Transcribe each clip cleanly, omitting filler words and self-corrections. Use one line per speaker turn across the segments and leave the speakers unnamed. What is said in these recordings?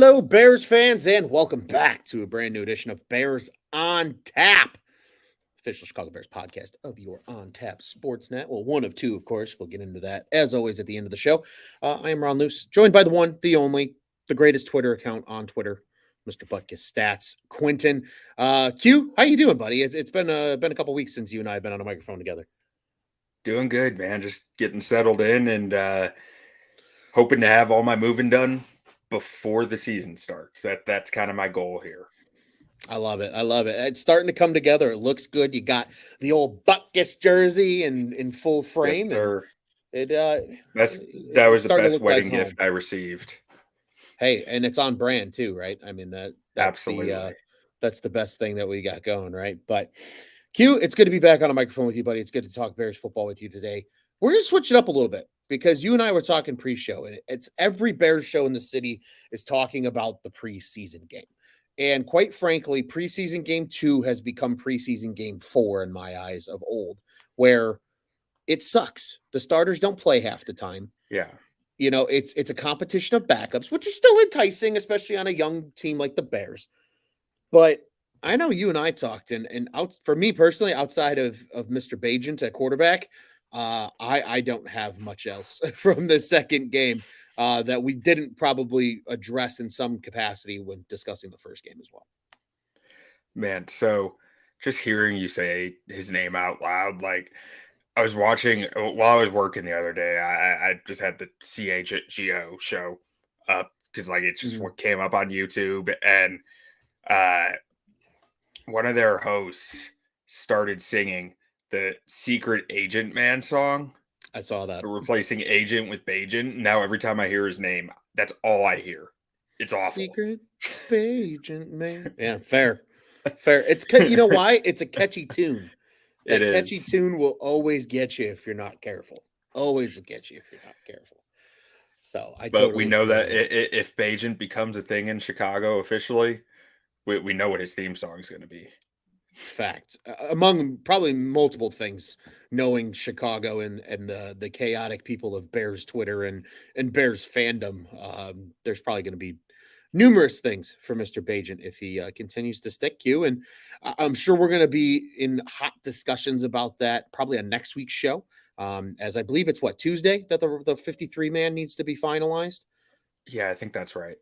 Hello, Bears fans, and welcome back to a brand new edition of Bears on Tap, official Chicago Bears podcast of your On Tap Sportsnet. Well, one of two, of course. We'll get into that as always at the end of the show. I am Ron Luce, joined by the one, the only, the greatest Twitter account on Twitter, Mr. Butkus Stats, Quentin. Q, how you doing, buddy? It's been a couple weeks since you and I have been on a microphone together.
Doing good, man. Just getting settled in and hoping to have all my moving done before the season starts. That's kind of my goal here.
I love it. I love it. It's starting to come together. It looks good. You got the old Butkus jersey in full frame,
Yes, sir.
and
That was the best wedding gift I received.
Hey, and it's on brand too, right? I mean that's
Absolutely.
that's the best thing that we got going, right? But Q, it's good to be back on a microphone with you, buddy. It's good to talk Bears football with you today. We're gonna switch it up a little bit because you and I were talking pre-show, and it's every Bears show in the city is talking about the preseason game. And quite frankly, preseason game 2 has become preseason game 4 in my eyes of old, where it sucks. The starters don't play half the time.
Yeah.
You know, it's a competition of backups, which is still enticing, especially on a young team like the Bears. But I know you and I talked, and out for me personally, outside of Mr. Bajent at quarterback, I don't have much else from the second game that we didn't probably address in some capacity when discussing the first game as well.
Man, so just hearing you say his name out loud, like I was watching while I was working the other day, I just had the CHGO show up because like it's just what came up on YouTube, and uh one of their hosts started singing the Secret Agent Man song.
I saw that.
Replacing Agent with Bajent. Now every time I hear his name, that's all I hear. It's awful.
Secret Agent Man. Yeah, fair. It's you know why? It's a catchy tune. That catchy tune will always get you if you're not careful. Always get you if you're not careful. So
we know that if Bajent becomes a thing in Chicago officially, we know what his theme song is going to be.
Fact. Among probably multiple things, knowing Chicago and the chaotic people of Bears Twitter and Bears fandom, there's probably going to be numerous things for Mr. Bajent if he continues to stick Q. And I'm sure we're going to be in hot discussions about that probably on next week's show. As I believe it's Tuesday that the 53 man needs to be finalized.
Yeah, I think that's right.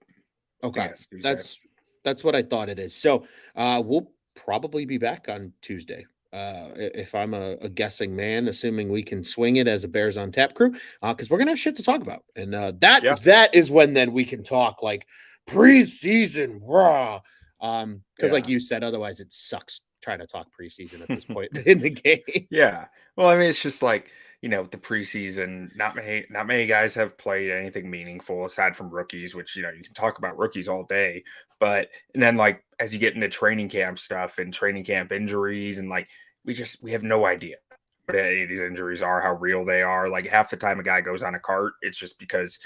Okay. That's what I thought it is. So we'll probably be back on Tuesday. If I'm a guessing man, assuming we can swing it as a Bears on Tap crew, because we're gonna have shit to talk about, and that is when then we can talk like preseason raw. Because like you said, otherwise it sucks trying to talk preseason at this point in the game.
Yeah, well, I mean, it's just like the preseason. Not many guys have played anything meaningful aside from rookies, which you can talk about rookies all day. But and then like as you get into training camp stuff and training camp injuries, and like we have no idea what any of these injuries are, how real they are. Like half the time a guy goes on a cart, it's just because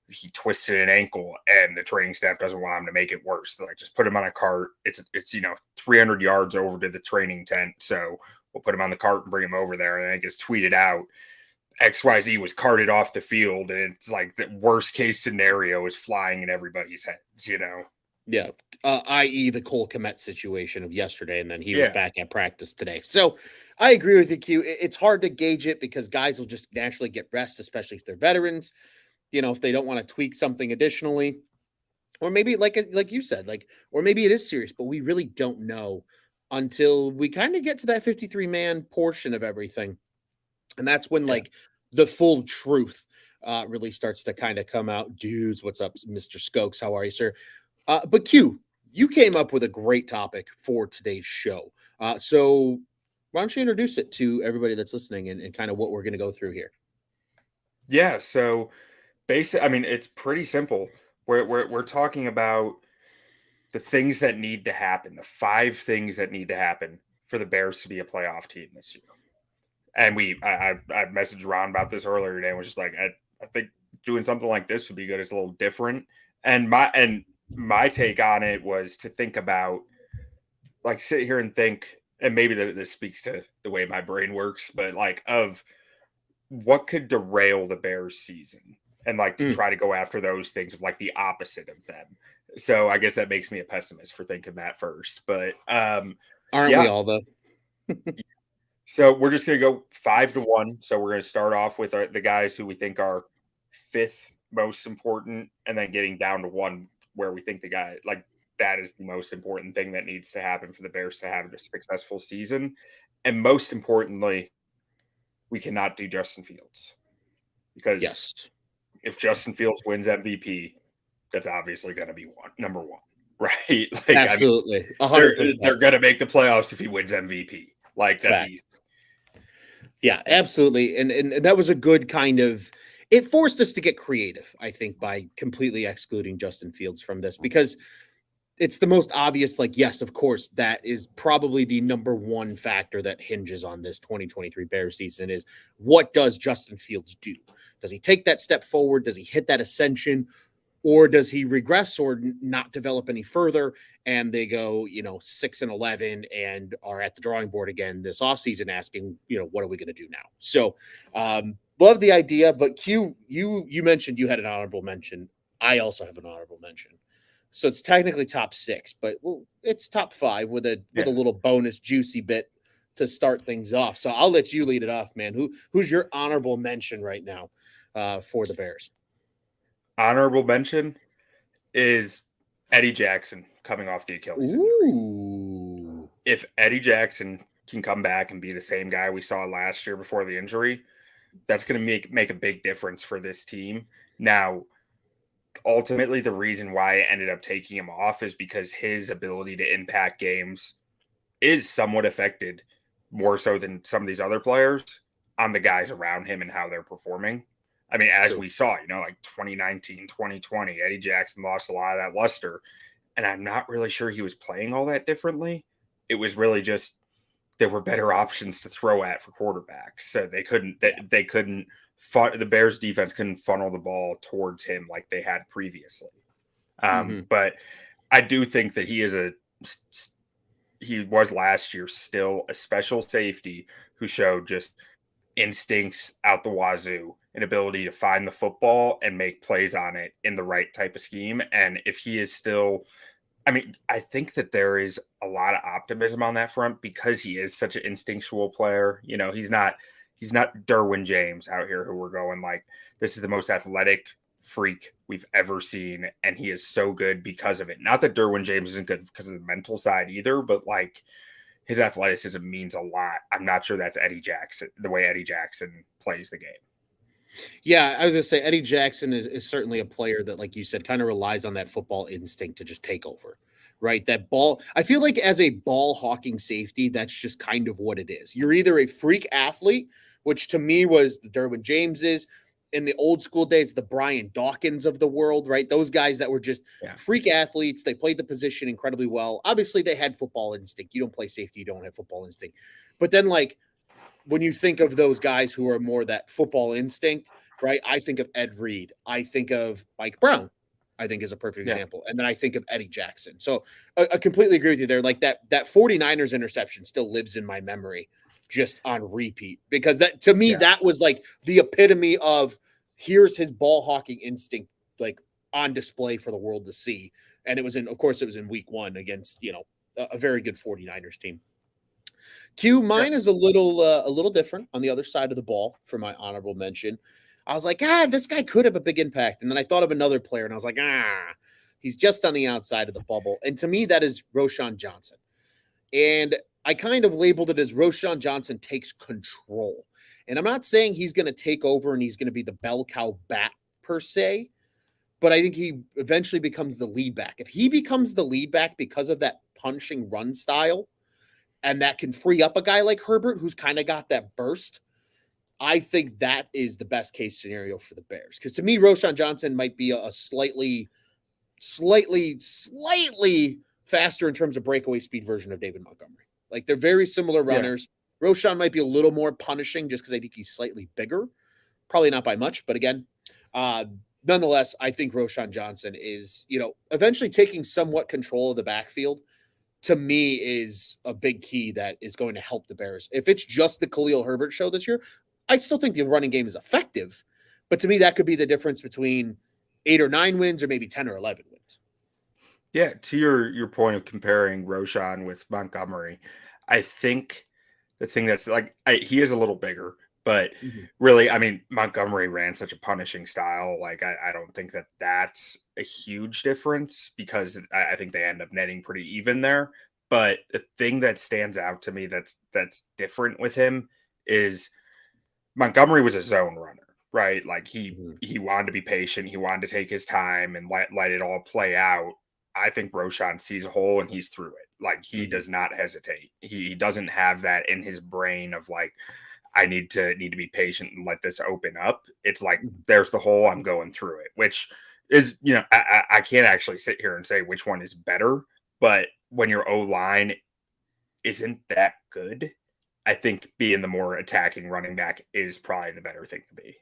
he twisted an ankle and the training staff doesn't want him to make it worse. They're like, just put him on a cart. It's 300 yards over to the training tent. So we'll put him on the cart and bring him over there. And then it gets tweeted out. XYZ was carted off the field. And it's like the worst case scenario is flying in everybody's heads,
Yeah. I.e. the Cole Kmet situation of yesterday. And then he was back at practice today. So I agree with you, Q. It's hard to gauge it because guys will just naturally get rest, especially if they're veterans. If they don't want to tweak something additionally, or maybe like you said, or maybe it is serious, but we really don't know until we kind of get to that 53 man portion of everything. And that's when like the full truth really starts to kind of come out. Dudes, what's up, Mr. Skokes? How are you, sir? But Q, you came up with a great topic for today's show. So why don't you introduce it to everybody that's listening and kind of what we're going to go through here?
Yeah. So I mean, it's pretty simple. We're talking about the things that need to happen, the 5 things that need to happen for the Bears to be a playoff team this year. And I messaged Ron about this earlier today and was just like, I think doing something like this would be good. It's a little different. And my take on it was to think about, like, sit here and think, and maybe this speaks to the way my brain works, but like of what could derail the Bears season. And like to try to go after those things of like the opposite of them. So I guess that makes me a pessimist for thinking that first. But
Aren't we
yeah,
all though?
so we're just going to go 5-1. So we're going to start off with the guys who we think are fifth most important, and then getting down to one where we think the guy like that is the most important thing that needs to happen for the Bears to have a successful season. And most importantly, we cannot do Justin Fields, because
Yes,
if Justin Fields wins MVP, that's obviously going to be number one, right? Like, I mean,
absolutely,
they're
100%.
they're going to make the playoffs if he wins MVP. Like, that's
Fact.
easy.
Yeah, absolutely. And that was a good kind of, it forced us to get creative, I think, by completely excluding Justin Fields from this, because it's the most obvious. Like, yes, of course, that is probably the number one factor that hinges on this 2023 Bears season is what does Justin Fields do? Does he take that step forward? Does he hit that ascension? Or does he regress or not develop any further? And they go, 6-11 and are at the drawing board again this offseason asking, what are we going to do now? So, love the idea. But Q, you mentioned you had an honorable mention. I also have an honorable mention. So it's technically top 6, but it's top 5 with a little bonus juicy bit to start things off. So I'll let you lead it off, man. Who's your honorable mention right now for the Bears?
Honorable mention is Eddie Jackson coming off the Achilles injury.
Ooh.
If Eddie Jackson can come back and be the same guy we saw last year before the injury, that's going to make a big difference for this team. Now, ultimately, the reason why I ended up taking him off is because his ability to impact games is somewhat affected, more so than some of these other players, on the guys around him and how they're performing. I mean, as
True.
we saw, like 2019, 2020, Eddie Jackson lost a lot of that luster. And I'm not really sure he was playing all that differently. It was really just there were better options to throw at for quarterbacks. So they couldn't, the Bears defense couldn't funnel the ball towards him like they had previously. But I do think that he was last year still a special safety who showed just instincts out the wazoo, an ability to find the football and make plays on it in the right type of scheme. And if he is still, I mean, I think that there is a lot of optimism on that front because he is such an instinctual player. He's not Derwin James out here who we're going like, this is the most athletic freak we've ever seen, and he is so good because of it. Not that Derwin James isn't good because of the mental side either, but like his athleticism means a lot. I'm not sure that's Eddie Jackson, the way Eddie Jackson plays the game.
Yeah, I was going to say Eddie Jackson is certainly a player that, like you said, kind of relies on that football instinct to just take over, right? That ball, I feel like as a ball hawking safety, that's just kind of what it is. You're either a freak athlete, which to me was the Derwin Jameses, in the old school days, the Brian Dawkins of the world, right? Those guys that were just freak athletes. They played the position incredibly well. Obviously, they had football instinct. You don't play safety, you don't have football instinct. But then, like, when you think of those guys who are more that football instinct, right? I think of Ed Reed. I think of Mike Brown, I think is a perfect example. And then I think of Eddie Jackson. So I completely agree with you there. Like that 49ers interception still lives in my memory just on repeat, because that, to me, that was like the epitome of here's his ball hawking instinct, like on display for the world to see. And it was in week 1 against, a very good 49ers team. Q, mine is a little different on the other side of the ball for my honorable mention. I was like, this guy could have a big impact. And then I thought of another player and I was like, he's just on the outside of the bubble. And to me, that is Roschon Johnson. And I kind of labeled it as Roschon Johnson takes control. And I'm not saying he's going to take over and he's going to be the bell cow bat per se, but I think he eventually becomes the lead back. If he becomes the lead back because of that punching run style, and that can free up a guy like Herbert, who's kind of got that burst, I think that is the best case scenario for the Bears. Because to me, Roschon Johnson might be a slightly faster in terms of breakaway speed version of David Montgomery. Like, they're very similar runners. Yeah. Roschon might be a little more punishing just because I think he's slightly bigger. Probably not by much, but again, nonetheless, I think Roschon Johnson is, eventually taking somewhat control of the backfield. To me, is a big key that is going to help the Bears. If it's just the Khalil Herbert show this year, I still think the running game is effective. But to me, that could be the difference between 8 or 9 wins or maybe 10 or 11 wins.
Yeah, to your point of comparing Roshan with Montgomery, I think the thing that's like he is a little bigger, but
Mhm.
really, I mean, Montgomery ran such a punishing style. Like, I don't think that that's a huge difference because I think they end up netting pretty even there. But the thing that stands out to me that's different with him is Montgomery was a zone runner, right? Like
Mhm.
he wanted to be patient, he wanted to take his time and let it all play out. I think Roshan sees a hole and he's through it. Like he
Mhm.
does not hesitate. He doesn't have that in his brain of like I need to be patient and let this open up. It's like
Mhm.
there's the hole, I'm going through it, which is I can't actually sit here and say which one is better, but when your O line isn't that good, I think being the more attacking running back is probably the better thing to be.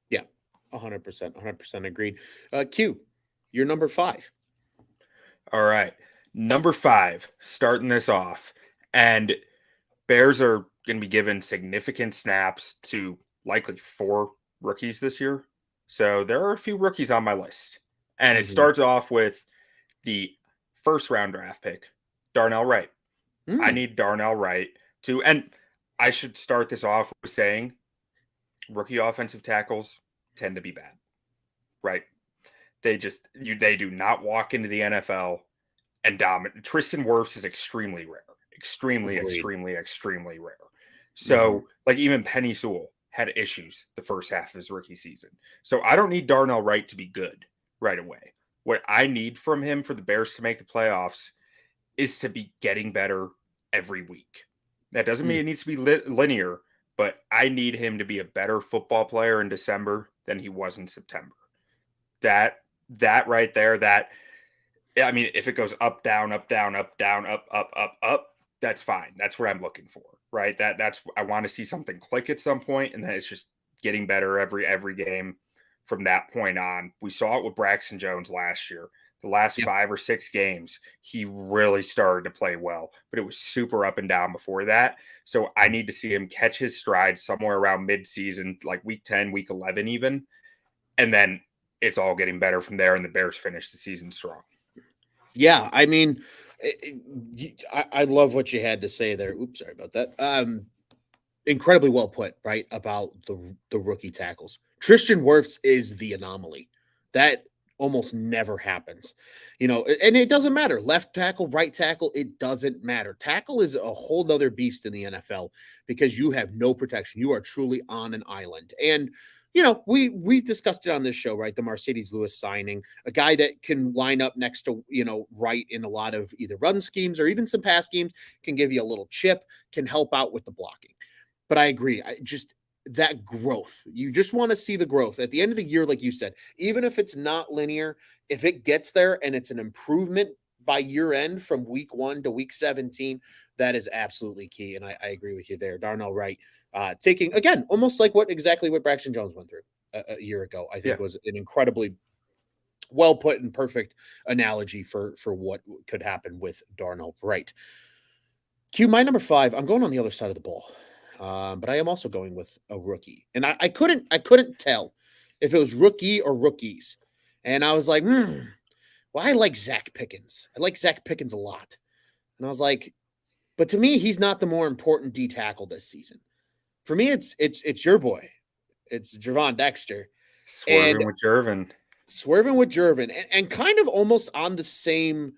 Yeah, 100%, 100% agreed. Q, you're number 5.
All right. Number 5, starting this off. And Bears are going to be given significant snaps to likely 4 rookies this year. So there are a few rookies on my list. And it
Mhm.
starts off with the first round draft pick, Darnell Wright. I
Mm.
need Darnell Wright to, and I should start this off with saying rookie offensive tackles tend to be bad, right? They do not walk into the NFL and dominate. Tristan Wirfs is extremely rare, extremely,
Agreed.
extremely, extremely rare.
Mhm.
So, like even Penny Sewell had issues the first half of his rookie season. So I don't need Darnell Wright to be good right away. What I need from him for the Bears to make the playoffs is to be getting better every week. That doesn't mean
Mm.
it needs to be linear, but I need him to be a better football player in December than he was in September. That that right there, that I mean, if it goes up, down, up, down, up, down, up, that's fine. That's what I'm looking for, right? That's I want to see something click at some point, and then it's just getting better every game from that point on. We saw it with Braxton Jones last year. The last
Yeah.
5 or 6 games, he really started to play well, but it was super up and down before that. So I
Mhm.
need to see him catch his stride somewhere around mid-season, like week 10, week 11, even, and then it's all getting better from there. And the Bears finish the season strong.
Yeah, I mean, I love what you had to say there. Oops, sorry about that. Incredibly well put, right, about the rookie tackles. Tristan Wirfs is the anomaly. That almost never happens. And it doesn't matter. Left tackle, right tackle, it doesn't matter. Tackle is a whole nother beast in the NFL because you have no protection. You are truly on an island. And we've discussed it on this show, right? The Mercedes Lewis signing, a guy that can line up next to, right in a lot of either run schemes or even some pass schemes, can give you a little chip, can help out with the blocking. But I agree. I just that growth. You just want to see the growth at the end of the year, like you said, even if it's not linear, if it gets there and it's an improvement by year end from week 1 to week 17, that is absolutely key. And I agree with you there. Darnell Wright, taking again, almost like exactly what Braxton Jones went through a year ago, I
Yeah.
think was an incredibly well put and perfect analogy for what could happen with Darnell Wright. Q, my number 5, I'm going on the other side of the ball. But I am also going with a rookie. And I couldn't tell if it was rookie or rookies. And I was like, well, I like Zach Pickens. I like Zach Pickens a lot. And I was like, but to me, he's not the more important D tackle this season. For me, it's your boy. It's Javon Dexter. And
Swerving with Jervin.
swerving with Jervin. And kind of almost on the same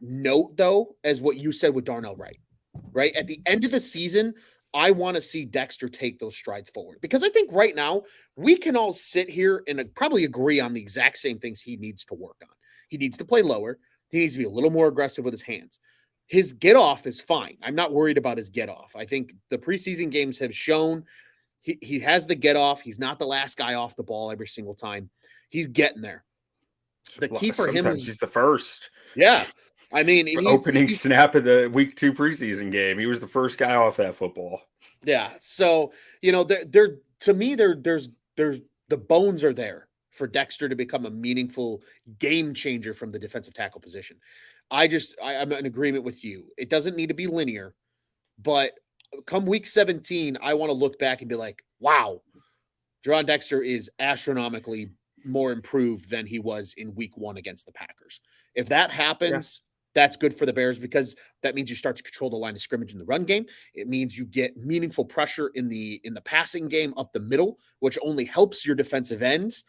note, though, as what you said with Darnell Wright, right? At the end of the season, I want to see Dexter take those strides forward because I think right now we can all sit here and probably agree on the exact same things he needs to work on. He needs to play lower. He needs to be a little more aggressive with his hands. His get off is fine. I'm not worried about his get off. I think the preseason games have shown he has the get off. He's not the last guy off the ball every single time. He's getting there. The key for him
Sometimes
is,
he's the first.
yeah. I mean,
Opening
he's
snap of the week 2 preseason game. He was the first guy off that football.
Yeah. So, there to me, there's the bones are there for Dexter to become a meaningful game changer from the defensive tackle position. I'm in agreement with you. It doesn't need to be linear, but come week 17, I want to look back and be like, wow, Jerron Dexter is astronomically more improved than he was in week 1 against the Packers. If that happens, that's good for the Bears because that means you start to control the line of scrimmage in the run game. It means you get meaningful pressure in the passing game up the middle, which only helps your defensive ends.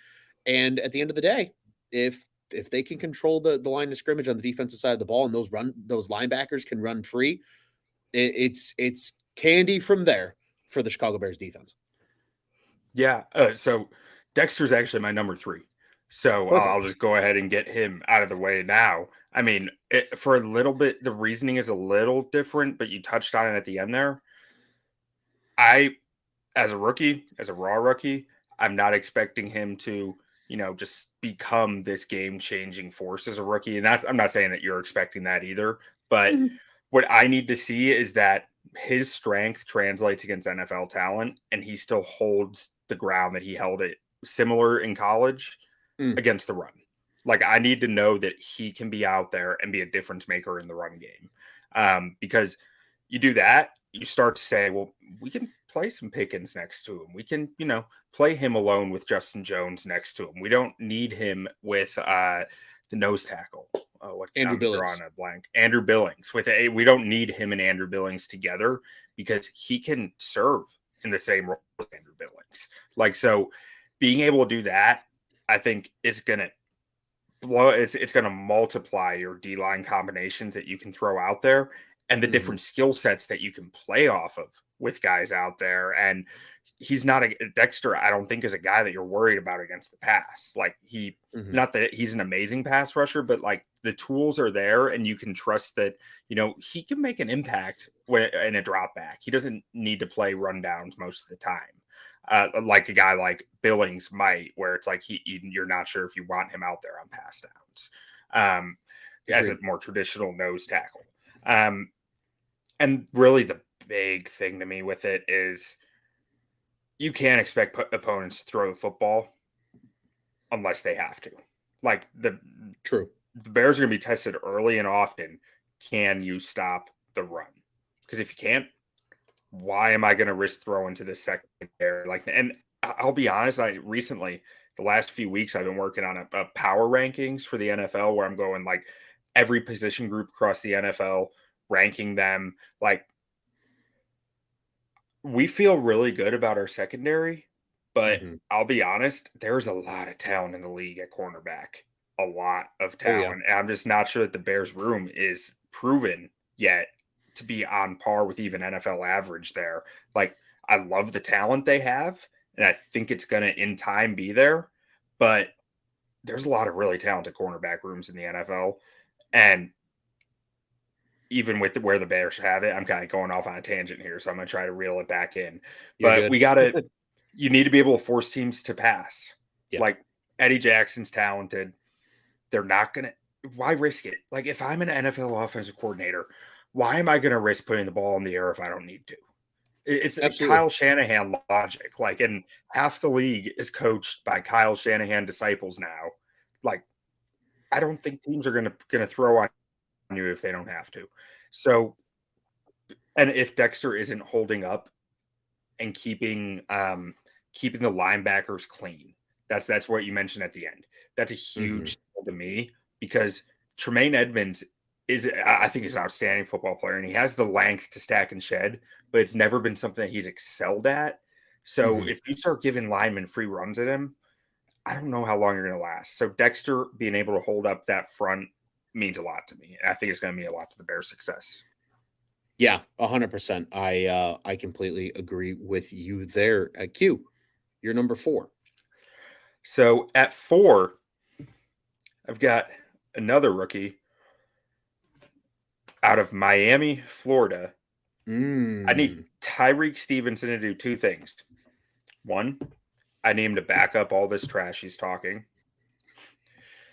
And at the end of the day, if they can control the line of scrimmage on the defensive side of the ball and those linebackers can run free, it's candy from there for the Chicago Bears defense.
Yeah. So Dexter's actually my number 3. So I'll just go ahead and get him out of the way now. I mean, for a little bit, the reasoning is a little different, but you touched on it at the end there. As a rookie, as a raw rookie, I'm not expecting him to, just become this game-changing force as a rookie. And I'm not saying that you're expecting that either. But what I need to see is that his strength translates against NFL talent, and he still holds the ground that he held it similar in college against the run. Like, I need to know that he can be out there and be a difference maker in the run game. Because you do that, you start to say, well, we can play some Pickens next to him. We can, play him alone with Justin Jones next to him. We don't need him with the nose tackle.
Andrew Billings.
Drawing a blank. Andrew Billings. We don't need him and Andrew Billings together because he can serve in the same role as Andrew Billings. Like, so being able to do that, I think is going to it's going to multiply your D-line combinations that you can throw out there and the different skill sets that you can play off of with guys out there. And he's not Dexter, I don't think, is a guy that you're worried about against the pass. Like, not that he's an amazing pass rusher, but like the tools are there and you can trust that, he can make an impact in a drop back. He doesn't need to play rundowns most of the time. Like a guy like Billings might, where it's like you're not sure if you want him out there on pass downs as a more traditional nose tackle. And really the big thing to me with it is you can't expect opponents to throw the football unless they have to. Like, the Bears are going to be tested early and often. Can you stop the run? Because if you can't, why am I going to risk throwing to the secondary? Like, and I'll be honest, the last few weeks, I've been working on a power rankings for the NFL where I'm going like every position group across the NFL, ranking them. Like, we feel really good about our secondary, but I'll be honest, there's a lot of talent in the league at cornerback, a lot of talent. And I'm just not sure that the Bears room is proven yet to be on par with even NFL average there. Like, I love the talent they have, and I think it's going to in time be there, but there's a lot of really talented cornerback rooms in the NFL. And even with where the Bears have it, I'm kind of going off on a tangent here, so I'm going to try to reel it back in. But you need to be able to force teams to pass. Yeah. Like, Eddie Jackson's talented. They're not going to, why risk it? Like, if I'm an NFL offensive coordinator, why am I going to risk putting the ball in the air if I don't need to? It's Kyle Shanahan logic. Like, and half the league is coached by Kyle Shanahan disciples now. Like, I don't think teams are going to throw on you if they don't have to. So, and if Dexter isn't holding up and keeping the linebackers clean, that's what you mentioned at the end. That's a huge deal to me, because Tremaine Edmonds I think he's an outstanding football player, and he has the length to stack and shed, but it's never been something that he's excelled at. So if you start giving linemen free runs at him, I don't know how long you're going to last. So Dexter being able to hold up that front means a lot to me. And I think it's going to mean a lot to the Bears' success.
Yeah, 100%. I completely agree with you there. Q, you're number 4.
So at 4, I've got another rookie out of Miami, Florida. I need Tyreek Stevenson to do 2 things. 1, I need him to back up all this trash he's talking.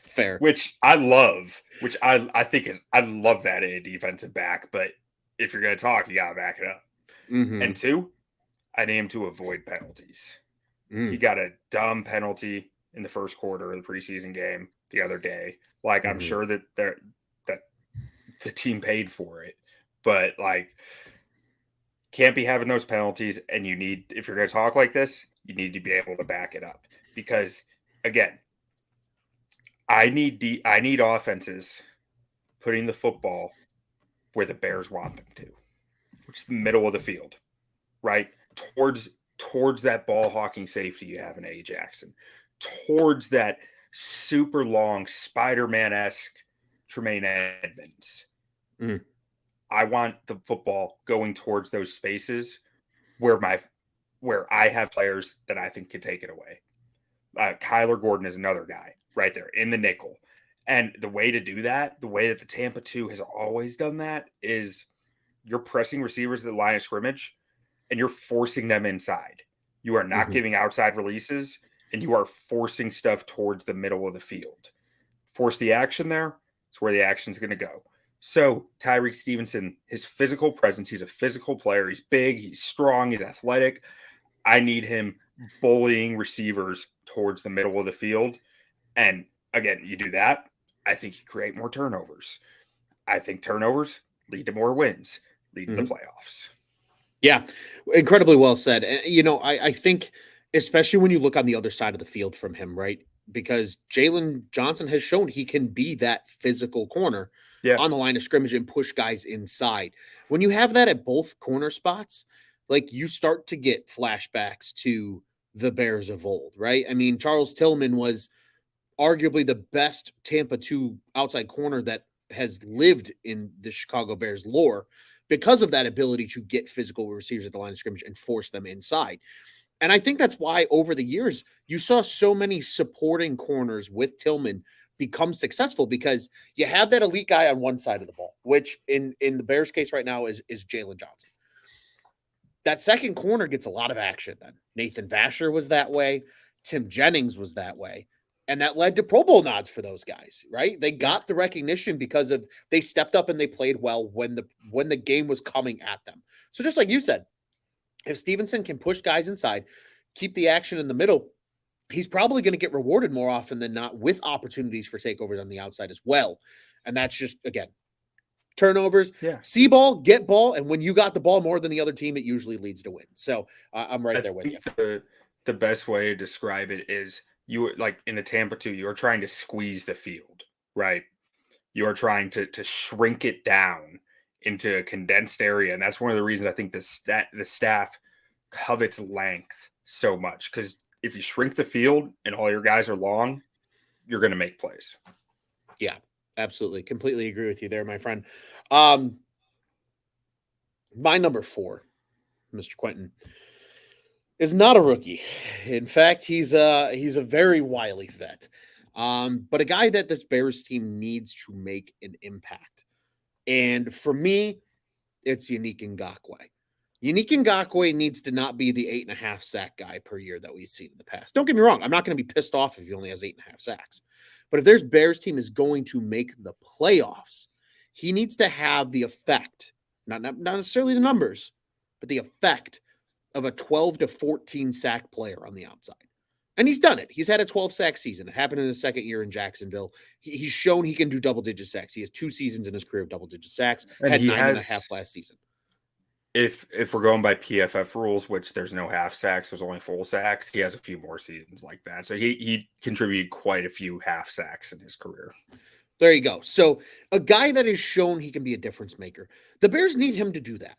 Fair.
Which I love. Which I think is, I love that in a defensive back. But if you're going to talk, you got to back it up. And 2, I need him to avoid penalties. He got a dumb penalty in the first quarter of the preseason game the other day. Like, I'm sure that the team paid for it, but like, can't be having those penalties. And you need, if you're going to talk like this, you need to be able to back it up, because again, I need offenses putting the football where the Bears want them to, which is the middle of the field, right? Towards that ball hawking safety you have in A. Jackson, towards that super long Spider-Man-esque Tremaine Edmonds.
Mm.
I want the football going towards those spaces where I have players that I think can take it away. Kyler Gordon is another guy right there in the nickel. And the way to do that, the way that the Tampa 2 has always done that, is you're pressing receivers at the line of scrimmage and you're forcing them inside. You are not giving outside releases, and you are forcing stuff towards the middle of the field. Force the action there. It's where the action's going to go. So Tyreek Stevenson, his physical presence, he's a physical player. He's big, he's strong, he's athletic. I need him bullying receivers towards the middle of the field. And again, you do that, I think you create more turnovers. I think turnovers lead to more wins, lead to the playoffs.
Yeah, incredibly well said. And, I think, especially when you look on the other side of the field from him, right? Because Jalen Johnson has shown he can be that physical corner on the line of scrimmage and push guys inside. When you have that at both corner spots, like you start to get flashbacks to the Bears of old, right? I mean, Charles Tillman was arguably the best Tampa 2 outside corner that has lived in the Chicago Bears lore because of that ability to get physical receivers at the line of scrimmage and force them inside. And I think that's why over the years you saw so many supporting corners with Tillman become successful, because you have that elite guy on one side of the ball, which in the Bears case right now is Jalen Johnson. That second corner gets a lot of action then. Nathan Vasher was that way. Tim Jennings was that way. And that led to Pro Bowl nods for those guys, right? They got the recognition because of they stepped up and they played well when the game was coming at them. So just like you said, if Stevenson can push guys inside, keep the action in the middle, he's probably going to get rewarded more often than not with opportunities for takeovers on the outside as well. And that's just, again, turnovers, see ball, get ball. And when you got the ball more than the other team, it usually leads to win. So I'm right there with you.
The best way to describe it is you like in the Tampa 2, you are trying to squeeze the field, right? You are trying to shrink it down into a condensed area. And that's one of the reasons I think the staff covets length so much, because if you shrink the field and all your guys are long, you're going to make plays.
Yeah, absolutely. Completely agree with you there, my friend. My number 4, Mr. Quentin, is not a rookie. In fact, he's a very wily vet. But a guy that this Bears team needs to make an impact. And for me, it's Yannick Ngakoue. Yannick Ngakoue needs to not be the 8.5 sack guy per year that we've seen in the past. Don't get me wrong. I'm not going to be pissed off if he only has 8.5 sacks. But if this Bears team is going to make the playoffs, he needs to have the effect, not necessarily the numbers, but the effect of a 12 to 14 sack player on the outside. And he's done it. He's had a 12 sack season. It happened in his second year in Jacksonville. He's shown he can do double-digit sacks. He has 2 seasons in his career of double-digit sacks. And had 9.5 last season.
If we're going by PFF rules, which there's no half sacks, there's only full sacks, he has a few more seasons like that. So he contributed quite a few half sacks in his career.
There you go. So a guy that has shown he can be a difference maker. The Bears need him to do that.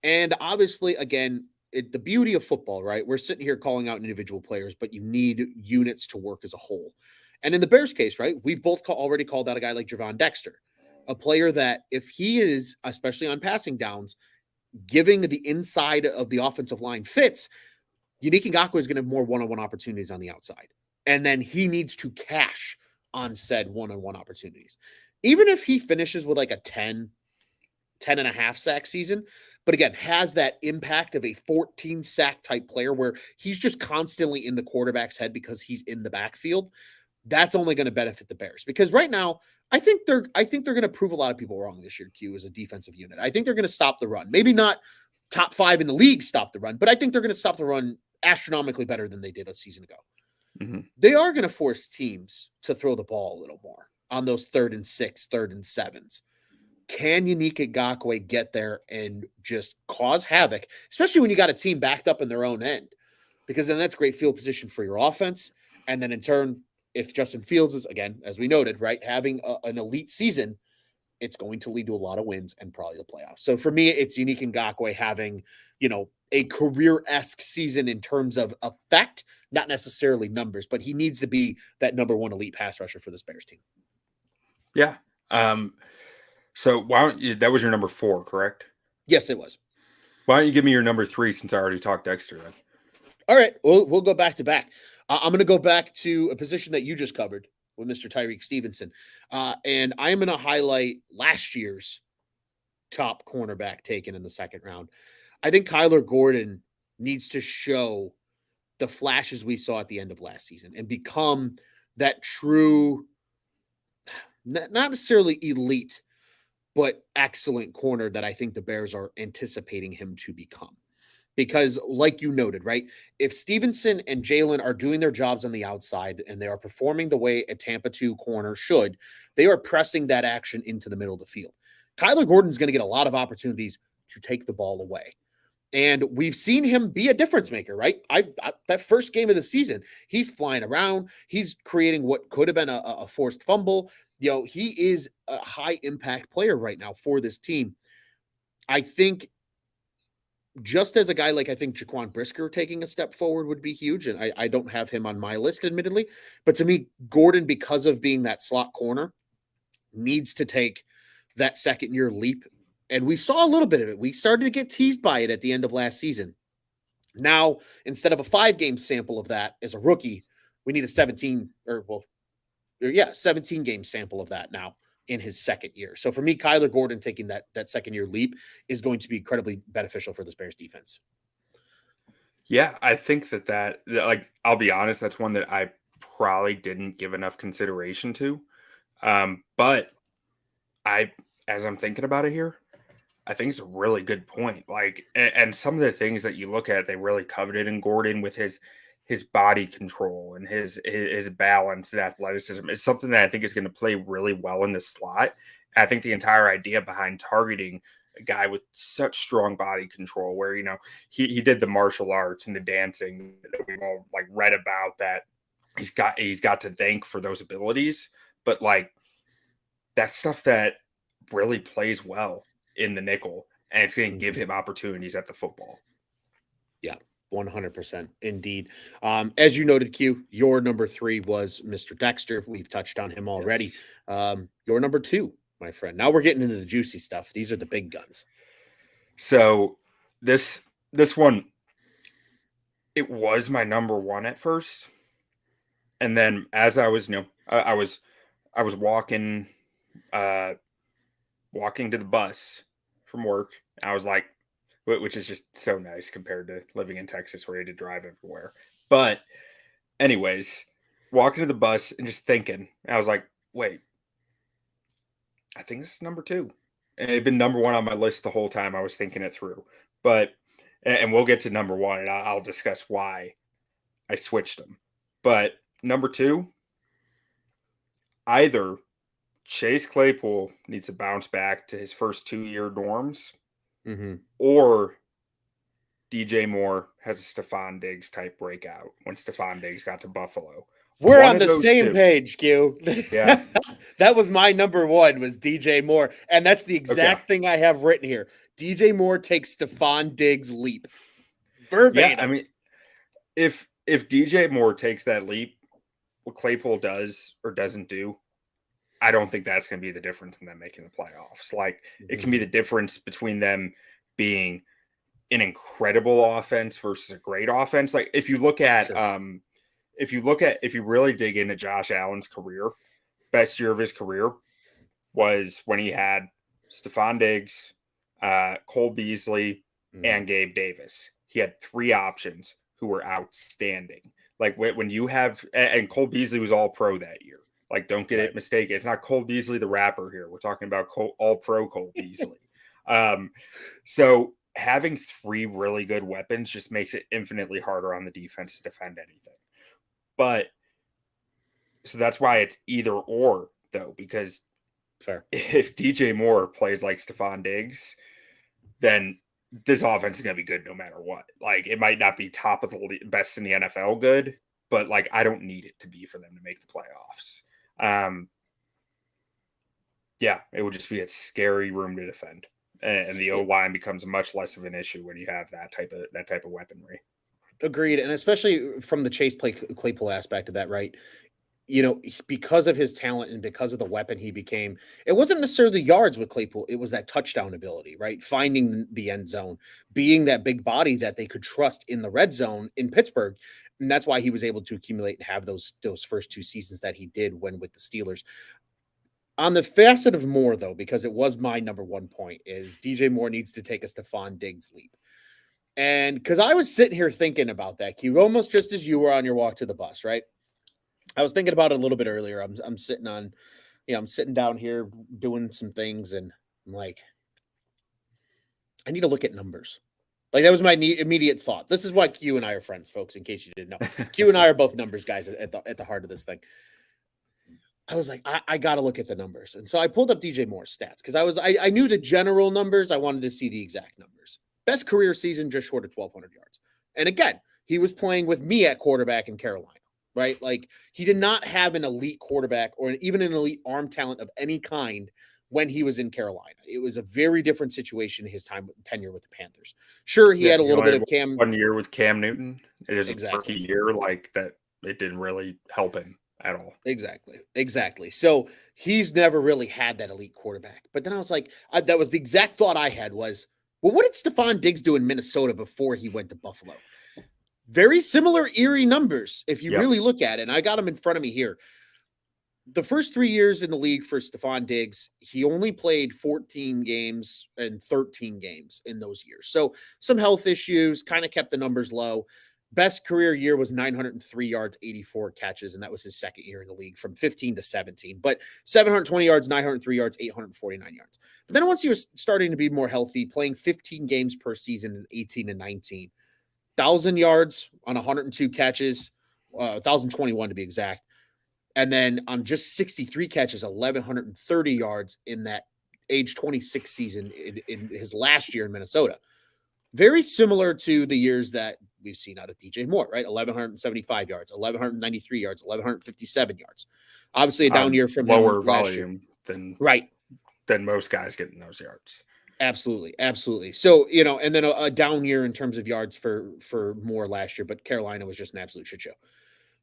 And obviously, again, the beauty of football, right? We're sitting here calling out individual players, but you need units to work as a whole. And in the Bears case, right, we've both already called out a guy like Javon Dexter, a player that if he is, especially on passing downs, giving the inside of the offensive line fits, Yannick Ngakoue is going to have more one-on-one opportunities on the outside. And then he needs to cash on said one-on-one opportunities. Even if he finishes with like a 10 and a half sack season, but again, has that impact of a 14 sack type player where he's just constantly in the quarterback's head because he's in the backfield, that's only going to benefit the Bears. Because right now, I think they're going to prove a lot of people wrong this year, Q, as a defensive unit. I think they're going to stop the run. Maybe not top 5 in the league stop the run, but I think they're going to stop the run astronomically better than they did a season ago. Mm-hmm. They are going to force teams to throw the ball a little more on those 3rd and 6, 3rd and 7s. Can Yannick Ngakoue get there and just cause havoc, especially when you got a team backed up in their own end? Because then that's great field position for your offense. And then in turn, if Justin Fields is, again, as we noted, right, having an elite season, it's going to lead to a lot of wins and probably the playoffs. So for me, it's Unique Ngakoue having, a career-esque season in terms of effect, not necessarily numbers, but he needs to be that number one elite pass rusher for this Bears team.
Yeah. So why don't you, that was your number 4, correct?
Yes, it was.
Why don't you give me your number 3 since I already talked Dexter then?
All right, we'll go back to back. I'm going to go back to a position that you just covered with Mr. Tyreek Stevenson. And I am going to highlight last year's top cornerback taken in the second round. I think Kyler Gordon needs to show the flashes we saw at the end of last season and become that true, not necessarily elite, but excellent corner that I think the Bears are anticipating him to become. Because, like you noted, right, if Stevenson and Jalen are doing their jobs on the outside and they are performing the way a Tampa 2 corner should, they are pressing that action into the middle of the field. Kyler Gordon's going to get a lot of opportunities to take the ball away. And we've seen him be a difference maker, right? That first game of the season, he's flying around. He's creating what could have been a forced fumble. He is a high impact player right now for this team. I think just as a guy like I think Jaquan Brisker taking a step forward would be huge. And I don't have him on my list, admittedly. But to me, Gordon, because of being that slot corner, needs to take that second year leap. And we saw a little bit of it. We started to get teased by it at the end of last season. Now, instead of a 5-game sample of that as a rookie, we need a 17 game sample of that now in his second year. So for me, Kyler Gordon taking that second year leap is going to be incredibly beneficial for this Bears defense.
Yeah, I think that like, I'll be honest, that's one that I probably didn't give enough consideration to. But as I'm thinking about it here, I think it's a really good point. Like, and some of the things that you look at, they really coveted in Gordon with his body control and his balance and athleticism is something that I think is going to play really well in the slot. And I think the entire idea behind targeting a guy with such strong body control, where he did the martial arts and the dancing that we've all like read about, that he's got to thank for those abilities, but like that's stuff that really plays well in the nickel, and it's going to give him opportunities at the football.
Yeah, 100% indeed. As you noted, Q, your number 3 was Mr. Dexter. We've touched on him already. Yes. Your number 2, my friend. Now we're getting into the juicy stuff. These are the big guns.
So this one, it was my number 1 at first, and then as I was, I was walking to the bus from work. I was like, which is just so nice compared to living in Texas where you had to drive everywhere. But anyways, walking to the bus and just thinking, I was like, wait, I think this is number 2. And it had been number 1 on my list the whole time I was thinking it through. But, and we'll get to number 1 and I'll discuss why I switched them. But number 2, either Chase Claypool needs to bounce back to his first 2-year norms, or DJ Moore has a Stephon Diggs type breakout when Stephon Diggs got to Buffalo.
We're on the same page, Q.
Yeah.
That was my number 1, was DJ Moore. And that's the exact thing I have written here. DJ Moore takes Stephon Diggs leap. Verbatim.
Yeah, I mean, if DJ Moore takes that leap, what Claypool does or doesn't do, I don't think that's going to be the difference in them making the playoffs. Like, it can be the difference between them being an incredible offense versus a great offense. Like, if you look at, if you really dig into Josh Allen's career, best year of his career was when he had Stephon Diggs, Cole Beasley, and Gabe Davis. He had 3 options who were outstanding. Like, when you have, and Cole Beasley was all pro that year. Like, don't get it mistaken. It's not Cole Beasley, the rapper here. We're talking about all-pro Cole Beasley. So having 3 really good weapons just makes it infinitely harder on the defense to defend anything. But so that's why it's either or, though, because if DJ Moore plays like Stephon Diggs, then this offense is going to be good no matter what. Like, it might not be top of the best in the NFL good, but like I don't need it to be for them to make the playoffs. Yeah, it would just be a scary room to defend, and the O line becomes much less of an issue when you have that type of weaponry.
Agreed, and especially from the Chase Claypool aspect of that, right? Because of his talent and because of the weapon he became, it wasn't necessarily the yards with Claypool. It was that touchdown ability, right? Finding the end zone, being that big body that they could trust in the red zone in Pittsburgh. And that's why he was able to accumulate and have those first 2 seasons that he did when with the Steelers. On the facet of Moore, though, because it was my number one point, is DJ Moore needs to take a Stephon Diggs leap. And because I was sitting here thinking about that, Q, almost just as you were on your walk to the bus, right? I was thinking about it a little bit earlier. I'm sitting on, I'm sitting down here doing some things, and I'm like, I need to look at numbers. Like that was my immediate thought. This is why Q and I are friends, folks. In case you didn't know, Q and I are both numbers guys at the heart of this thing. I was like, I got to look at the numbers, and so I pulled up DJ Moore's stats because I knew the general numbers. I wanted to see the exact numbers. Best career season, just short of 1,200 yards, and again, he was playing with me at quarterback in Carolina. Right? Like he did not have an elite quarterback or even an elite arm talent of any kind when he was in Carolina. It was a very different situation his tenure with the Panthers. Sure, he had a little bit of Cam.
1 year with Cam Newton. It is
exactly.
a rookie year like that. It didn't really help him at all.
Exactly. So he's never really had that elite quarterback. But then I was like, that was the exact thought I had was, well, what did Stephon Diggs do in Minnesota before he went to Buffalo? Very similar eerie numbers if you really look at it. And I got them in front of me here. The first 3 years in the league for Stephon Diggs, he only played 14 games and 13 games in those years. So some health issues kind of kept the numbers low. Best career year was 903 yards, 84 catches, and that was his second year in the league from 15 to 17. But 720 yards, 903 yards, 849 yards. But then once he was starting to be more healthy, playing 15 games per season in 18 and 19, 1,000 yards on 102 catches, 1,021 to be exact. And then on just 63 catches, 1,130 yards in that age 26 season in his last year in Minnesota. Very similar to the years that we've seen out of DJ Moore, right? 1,175 yards, 1,193 yards, 1,157 yards. Obviously a down year from
lower
him
volume than most guys getting those yards.
Absolutely. So, and then a down year in terms of yards for Moore last year, but Carolina was just an absolute shit show.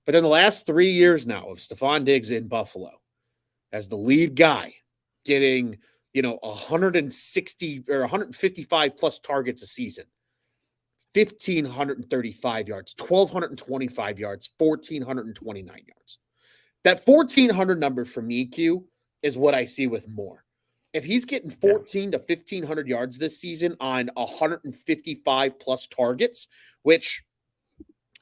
But in the last 3 years now of Stephon Diggs in Buffalo as the lead guy, getting, 160 or 155 plus targets a season, 1,535 yards, 1,225 yards, 1,429 yards. That 1,400 number for me, Q, is what I see with Moore. If he's getting 14 to 1,500 yards this season on 155 plus targets, which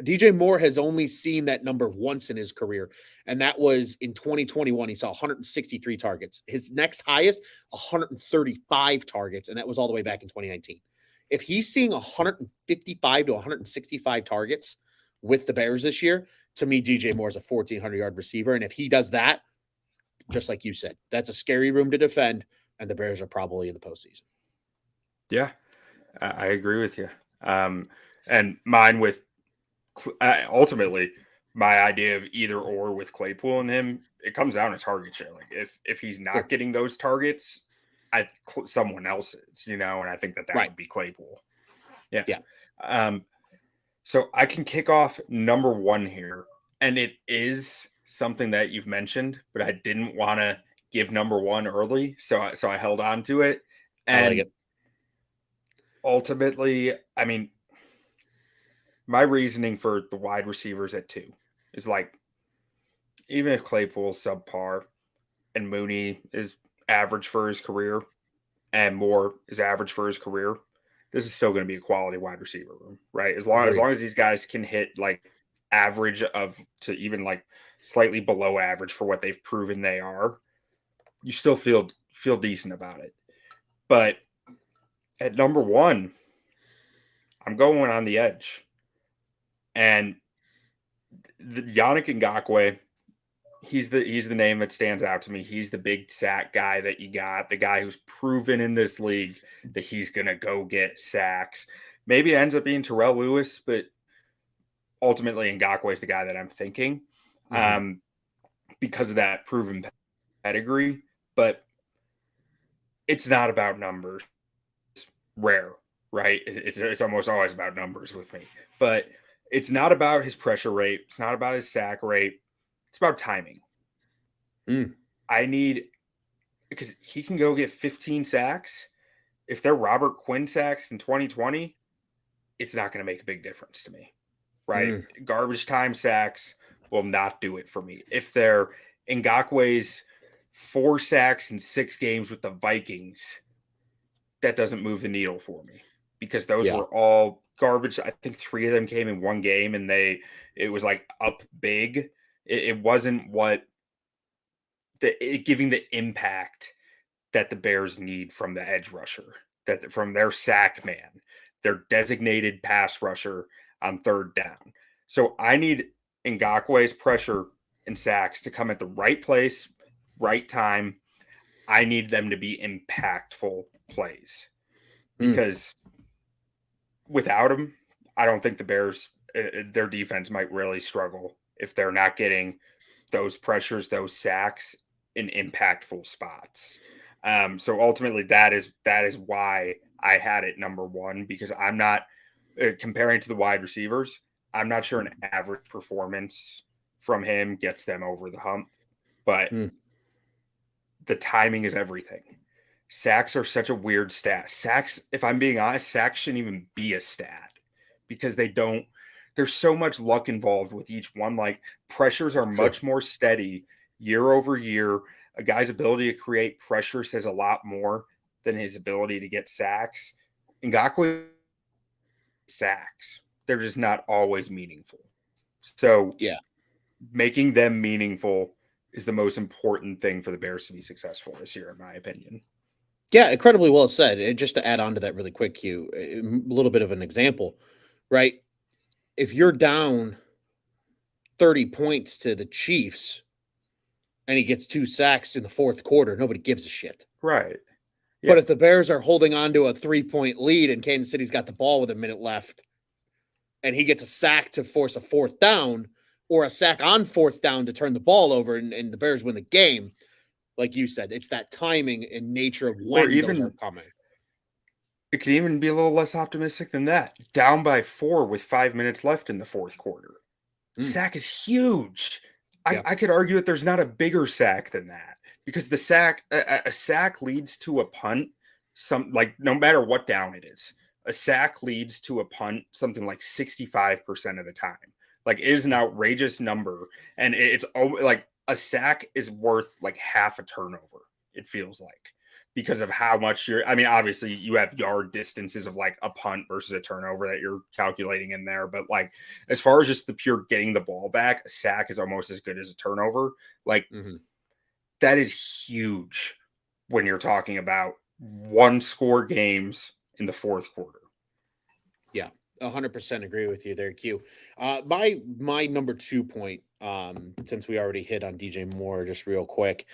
DJ Moore has only seen that number once in his career, and that was in 2021. He saw 163 targets. His next highest, 135 targets, and that was all the way back in 2019. If he's seeing 155 to 165 targets with the Bears this year, to me, DJ Moore is a 1,400-yard receiver, and if he does that, just like you said, that's a scary room to defend, and the Bears are probably in the postseason.
Yeah, I agree with you. And mine with ultimately my idea of either or with Claypool and him, it comes down to target share. Like if he's not getting those targets, someone else is, and I think that would be Claypool. Yeah. So I can kick off number one here, and it is something that you've mentioned, but I didn't want to give number one early, so I held on to it. And
I like it.
Ultimately, I mean, my reasoning for the wide receivers at 2 is like, even if Claypool's subpar and Mooney is average for his career and Moore is average for his career, this is still going to be a quality wide receiver room, right? As long as these guys can hit like average to even like slightly below average for what they've proven they are, you still feel decent about it. But at number one, I'm going on the edge. And Yannick Ngakoue, he's the name that stands out to me. He's the big sack guy that you got, the guy who's proven in this league that he's going to go get sacks. Maybe it ends up being Terrell Lewis, but ultimately Ngakoue is the guy that I'm thinking, because of that proven pedigree. But it's not about numbers. Rare, right? It's almost always about numbers with me. But it's not about his pressure rate. It's not about his sack rate. It's about timing. I need, because he can go get 15 sacks. If they're Robert Quinn sacks in 2020, it's not going to make a big difference to me, right? Garbage time sacks will not do it for me. If they're Ngakwe's 4 sacks in 6 games with the Vikings, that doesn't move the needle for me, because those were all garbage. I think 3 of them came in one game, and it was like up big. It wasn't giving the impact that the Bears need from the edge rusher, that from their sack man, their designated pass rusher on third down. So I need Ngakwe's pressure and sacks to come at the right place, right time. I need them to be impactful plays, because without him, I don't think the Bears, their defense might really struggle if they're not getting those pressures, those sacks in impactful spots. So ultimately, that is why I had it number 1, because I'm not comparing to the wide receivers. I'm not sure an average performance from him gets them over the hump, but the timing is everything. Sacks are such a weird stat. Sacks, if I'm being honest, sacks shouldn't even be a stat, because there's so much luck involved with each one. Like, pressures are much more steady year over year. A guy's ability to create pressure says a lot more than his ability to get sacks. Ngakoue sacks, they're just not always meaningful. So making them meaningful is the most important thing for the Bears to be successful this year, in my opinion.
Yeah, incredibly well said. And just to add on to that really quick, Q, a little bit of an example, right? If you're down 30 points to the Chiefs and he gets 2 sacks in the fourth quarter, nobody gives a shit.
Right.
Yeah. But if the Bears are holding on to a 3-point lead and Kansas City's got the ball with a minute left and he gets a sack to force a 4th down, or a sack on 4th down to turn the ball over, and the Bears win the game, like you said, it's that timing and nature of when those are coming.
It can even be a little less optimistic than that. Down by 4 with 5 minutes left in the fourth quarter. Sack is huge. I could argue that there's not a bigger sack than that, because the sack, a sack leads to a punt. No matter what down it is, a sack leads to a punt something like 65% of the time. Like, it is an outrageous number, and it's like a sack is worth like half a turnover, it feels like, because of how much obviously you have yard distances of like a punt versus a turnover that you're calculating in there. But like, as far as just the pure getting the ball back, a sack is almost as good as a turnover. Like, that is huge when you're talking about 1-score games in the fourth quarter.
Yeah, 100% agree with you there, Q. My number 2 point, since we already hit on DJ Moore, just real quick.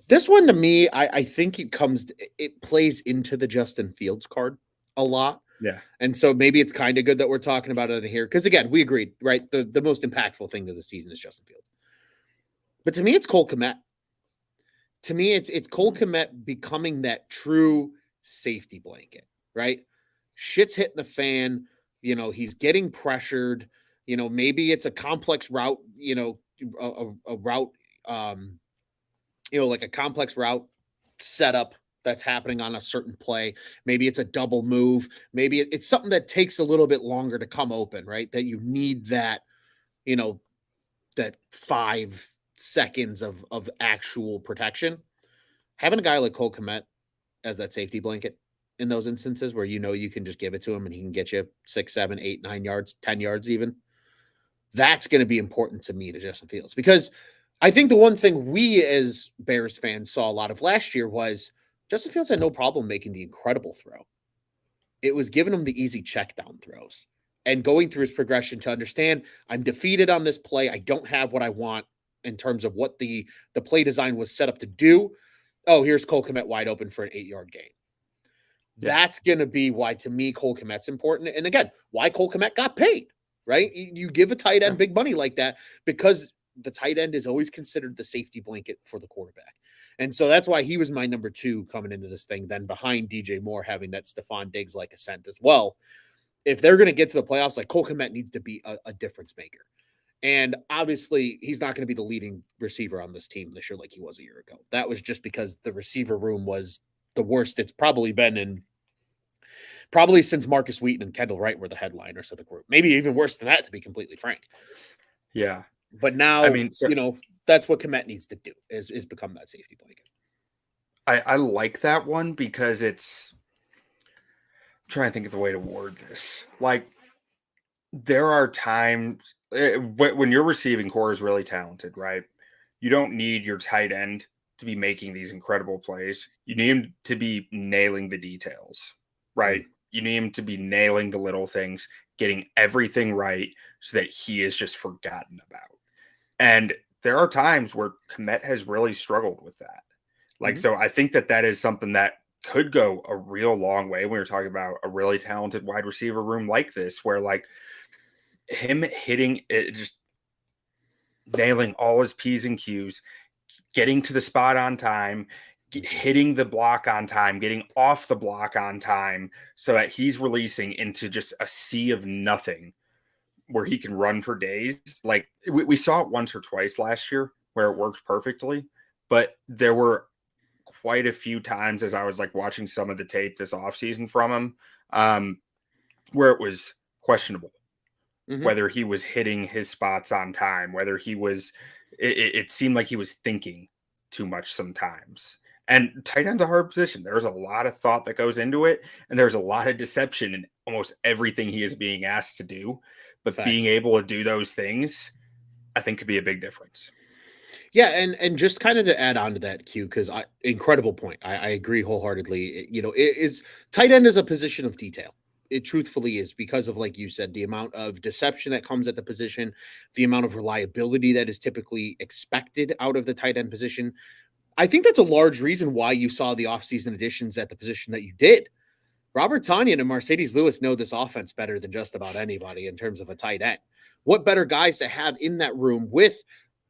This one, to me, I think it plays into the Justin Fields card a lot.
Yeah.
And so maybe it's kind of good that we're talking about it here, because again, we agreed, right? The most impactful thing of the season is Justin Fields. But to me, it's Cole Kmet. To me, it's Cole Kmet becoming that true safety blanket, right? Shit's hitting the fan. He's getting pressured. Maybe it's a complex route, a route, like a complex route setup that's happening on a certain play. Maybe it's a double move. Maybe it's something that takes a little bit longer to come open, right? That you need that, that 5 seconds of actual protection. Having a guy like Cole Kmet as that safety blanket in those instances where you can just give it to him and he can get you 6, 7, 8, 9 yards, 10 yards even. That's going to be important to me, to Justin Fields, because I think the one thing we as Bears fans saw a lot of last year was Justin Fields had no problem making the incredible throw. It was giving him the easy check down throws and going through his progression to understand, I'm defeated on this play. I don't have what I want in terms of what the play design was set up to do. Oh, here's Cole Kmet wide open for an 8-yard gain. Yeah. That's going to be why, to me, Cole Kmet's important. And again, why Cole Kmet got paid. right? You give a tight end
Yeah.
big money like that because the tight end is always considered the safety blanket for the quarterback. And so that's why he was my number 2 coming into this thing, then behind DJ Moore, having that Stephon Diggs like ascent as well. If they're going to get to the playoffs, like Cole Kmet needs to be a difference maker. And obviously, he's not going to be the leading receiver on this team this year like he was a year ago. That was just because the receiver room was the worst it's probably been in probably since Marcus Wheaton and Kendall Wright were the headliners of the group. Maybe even worse than that, to be completely frank.
Yeah.
But now,
I mean, so,
that's what Kmet needs to do is become that safety blanket.
I like that one because it's I'm trying to think of the way to word this. Like, there are times when your receiving core is really talented, right? You don't need your tight end to be making these incredible plays. You need him to be nailing the details, right? You need him to be nailing the little things, getting everything right so that he is just forgotten about. And there are times where Kmet has really struggled with that. Like, so I think that is something that could go a real long way when you're talking about a really talented wide receiver room like this, where like him hitting it, just nailing all his P's and Q's, getting to the spot on time, hitting the block on time, getting off the block on time, so that he's releasing into just a sea of nothing where he can run for days. Like we saw it once or twice last year where it worked perfectly, but there were quite a few times as I was like watching some of the tape this offseason from him, where it was questionable. Whether he was hitting his spots on time, whether he was, it seemed like he was thinking too much sometimes. And tight end's a hard position. There's a lot of thought that goes into it, and there's a lot of deception in almost everything he is being asked to do. But being able to do those things, I think, could be a big difference.
Yeah, and just kind of to add on to that, Q, because incredible point. I agree wholeheartedly. It is tight end is a position of detail. It truthfully is, because of, like you said, the amount of deception that comes at the position, the amount of reliability that is typically expected out of the tight end position. I think that's a large reason why you saw the offseason additions at the position that you did. Robert Tonyan and Mercedes Lewis know this offense better than just about anybody in terms of a tight end. What better guys to have in that room with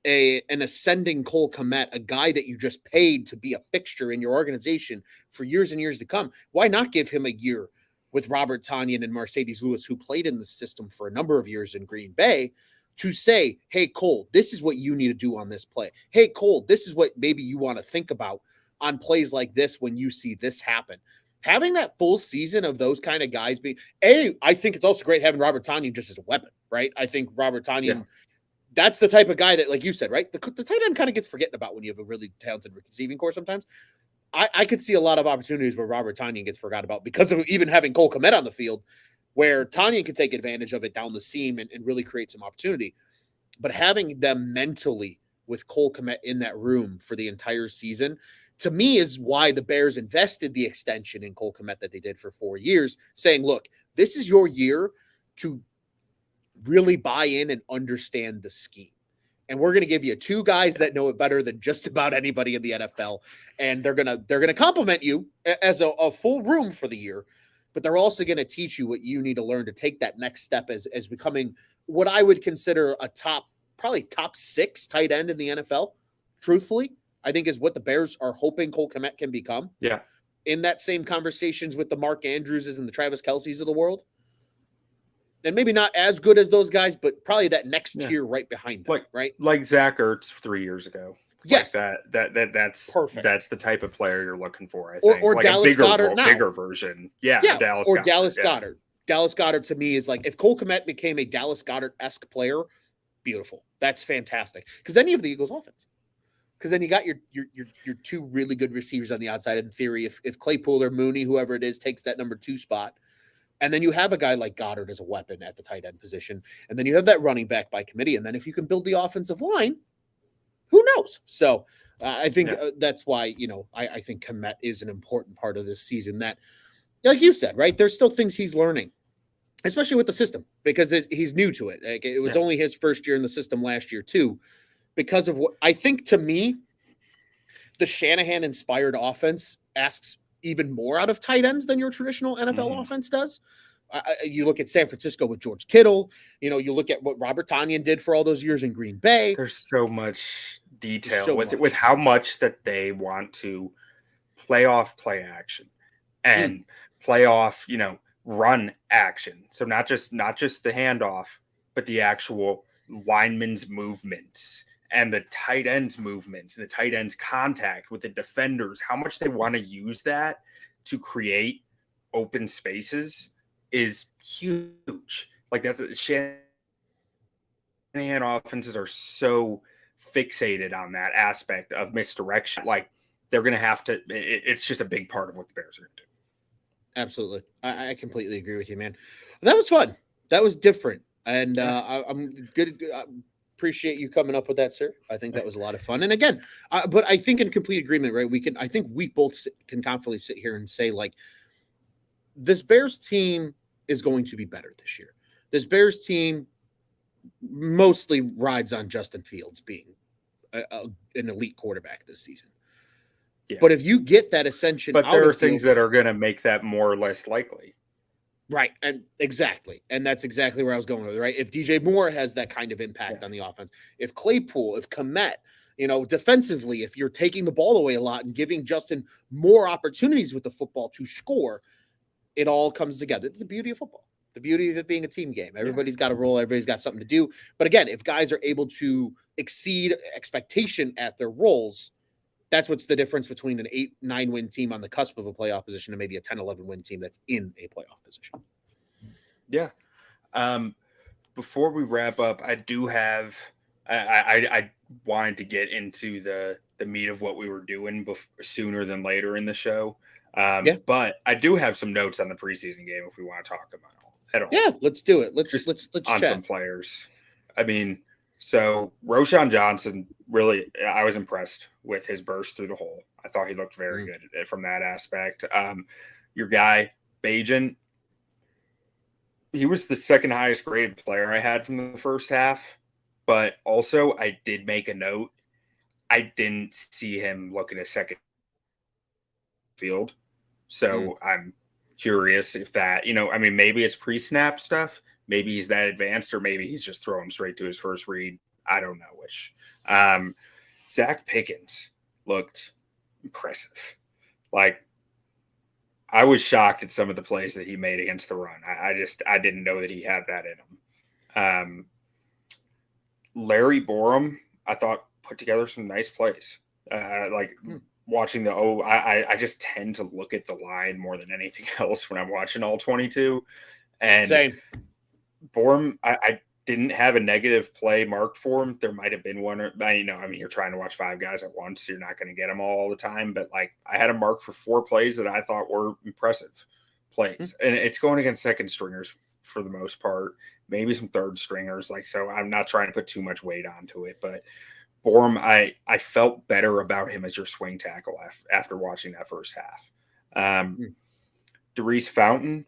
an ascending Cole Kmet, a guy that you just paid to be a fixture in your organization for years and years to come? Why not give him a year with Robert Tonyan and Mercedes Lewis, who played in the system for a number of years in Green Bay, to say, hey, Cole, this is what you need to do on this play. Hey, Cole, this is what maybe you want to think about on plays like this when you see this happen. Having that full season of those kind of guys I think it's also great having Robert Tonyan just as a weapon, right? I think Robert Tonyan, that's the type of guy that, like you said, right? The tight end kind of gets forgotten about when you have a really talented receiving core sometimes. I could see a lot of opportunities where Robert Tonyan gets forgot about because of even having Cole Kmet on the field, where Tonyan can take advantage of it down the seam and really create some opportunity. But having them mentally with Cole Kmet in that room for the entire season, to me, is why the Bears invested the extension in Cole Kmet that they did for 4 years, saying, look, this is your year to really buy in and understand the scheme. And we're going to give you 2 guys that know it better than just about anybody in the NFL. And they're going to compliment you as a full room for the year, but they're also going to teach you what you need to learn to take that next step as becoming what I would consider probably top 6 tight end in the NFL. Truthfully, I think is what the Bears are hoping Cole Kmet can become.
Yeah.
In that same conversations with the Mark Andrewses and the Travis Kelce's of the world. And maybe not as good as those guys, but probably that next tier right behind them, right?
Like Zach Ertz 3 years ago.
Yes,
like that's
perfect.
That's the type of player you're looking for. I think,
or
like
Dallas Goedert now,
bigger version. Yeah,
Dallas Goedert. Dallas Goedert to me is like, if Cole Kmet became a Dallas Goedert-esque player, beautiful. That's fantastic. Because then you have the Eagles offense. Because then you got your 2 really good receivers on the outside. In theory, if Claypool or Mooney, whoever it is, takes that number 2 spot. And then you have a guy like Goddard as a weapon at the tight end position. And then you have that running back by committee. And then if you can build the offensive line, who knows? So I think that's why, I think Kmet is an important part of this season that, like you said, right, there's still things he's learning, especially with the system, because he's new to it. Like, it was only his first year in the system last year too, because of what I think, to me, the Shanahan-inspired offense asks even more out of tight ends than your traditional NFL offense does. You look at San Francisco with George Kittle. You look at what Robert Tonyan did for all those years in Green Bay.
There's so much detail
so
with
much.
how much that they want to play off play action and play off, run action. So not just the handoff, but the actual lineman's movements and the tight ends movements and the tight ends contact with the defenders, how much they want to use that to create open spaces is huge. Like that's Shanahan offenses are so fixated on that aspect of misdirection. Like they're going to have to, it's just a big part of what the Bears are going to do.
Absolutely. I completely agree with you, man. That was fun. That was different. And I'm good. Appreciate you coming up with that, sir. I think that was a lot of fun. And again, but I think in complete agreement, right? I think we both can confidently sit here and say, like, this Bears team is going to be better this year. This Bears team mostly rides on Justin Fields being an elite quarterback this season. Yeah. But if you get that ascension,
but there are things that are going to make that more or less likely.
Right. And exactly. And that's exactly where I was going with it, right? If DJ Moore has that kind of impact on the offense, if Claypool, if Komet, defensively, if you're taking the ball away a lot and giving Justin more opportunities with the football to score, it all comes together. It's the beauty of football, the beauty of it being a team game. Everybody's got a role. Everybody's got something to do. But again, if guys are able to exceed expectation at their roles, that's what's the difference between an 8-9 win team on the cusp of a playoff position and maybe a 10-11 win team that's in a playoff position.
Yeah. Before we wrap up, I do have I wanted to get into the meat of what we were doing sooner than later in the show. But I do have some notes on the preseason game if we want to talk about it at all.
Yeah, let's do it. Let's
on
chat.
Some players. I mean, so Roschon Johnson, really, I was impressed with his burst through the hole. I thought he looked very good from that aspect. Your guy, Bajan, he was the second highest graded player I had from the first half. But also, I did make a note. I didn't see him look at a second field. So I'm curious if that, maybe it's pre-snap stuff. Maybe he's that advanced, or maybe he's just throwing straight to his first read. I don't know which. Zach Pickens looked impressive. Like, I was shocked at some of the plays that he made against the run. I didn't know that he had that in him. Larry Borum, I thought, put together some nice plays. Watching I just tend to look at the line more than anything else when I'm watching all 22. And
same.
Borum, I didn't have a negative play marked for him. There might have been one, you're trying to watch 5 guys at once. So you're not going to get them all the time. But I had a mark for 4 plays that I thought were impressive plays. And it's going against second stringers for the most part, maybe some third stringers. So I'm not trying to put too much weight onto it, but Borum, I felt better about him as your swing tackle after watching that first half. Darius Fountain,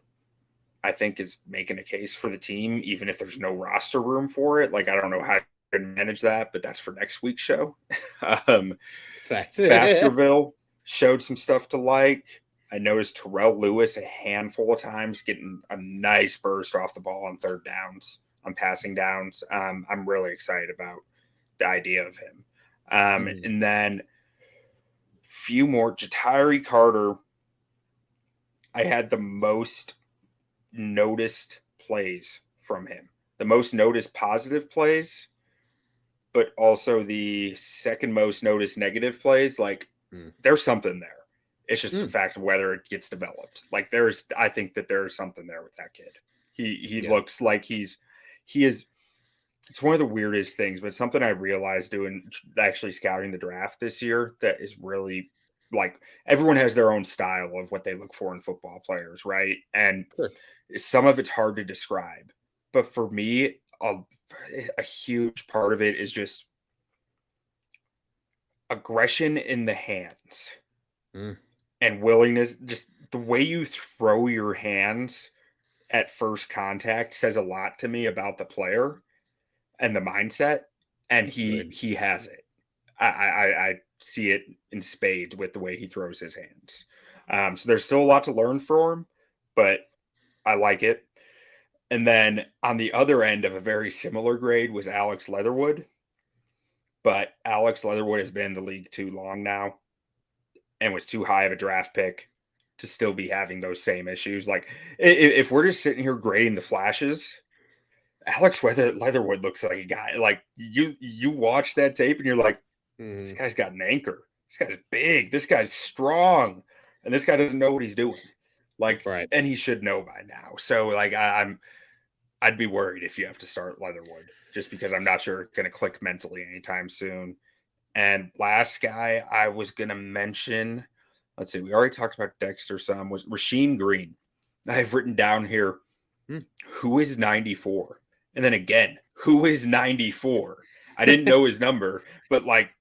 I think, is making a case for the team, even if there's no roster room for it. I don't know how to manage that, but that's for next week's show.
Facts.
Baskerville showed some stuff to like. I noticed Terrell Lewis a handful of times getting a nice burst off the ball on third downs, on passing downs. I'm really excited about the idea of him. And then few more. Jatari Carter, I had the most noticed plays from him, the most noticed positive plays, but also the second most noticed negative plays. There's something there. It's just the fact of whether it gets developed. I think that there's something there with that kid. He looks like he is. It's one of the weirdest things, but something I realized doing actually scouting the draft this year that is really everyone has their own style of what they look for in football players, right? And some of it's hard to describe. But for me, a huge part of it is just aggression in the hands and willingness. Just the way you throw your hands at first contact says a lot to me about the player and the mindset, and he has it. I see it in spades with the way he throws his hands. So there's still a lot to learn for him, but I like it. And then on the other end of a very similar grade was Alex Leatherwood. But Alex Leatherwood has been in the league too long now and was too high of a draft pick to still be having those same issues. Like, if we're just sitting here grading the flashes, Leatherwood looks like a guy. Like, you watch that tape and you're like, this guy's got an anchor. This guy's big. This guy's strong. And this guy doesn't know what he's doing. Like,
Right.
and he should know by now. So, like, I'd be worried if you have to start Leatherwood, just because I'm not sure it's going to click mentally anytime soon. And last guy I was going to mention, let's see, we already talked about Dexter some, was Rasheem Green. I've written down here, who is 94? And then again, who is 94? I didn't know his number, but like,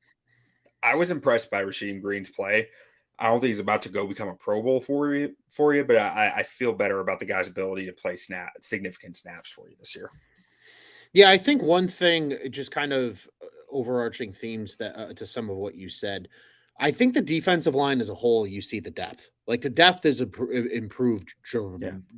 I was impressed by Rasheem Green's play. I don't think he's about to go become a Pro Bowl for you, but I feel better about the guy's ability to play significant snaps for you this year.
Yeah, I think one thing, just kind of overarching themes that to some of what you said. I think the defensive line as a whole, you see the depth. Like the depth is improved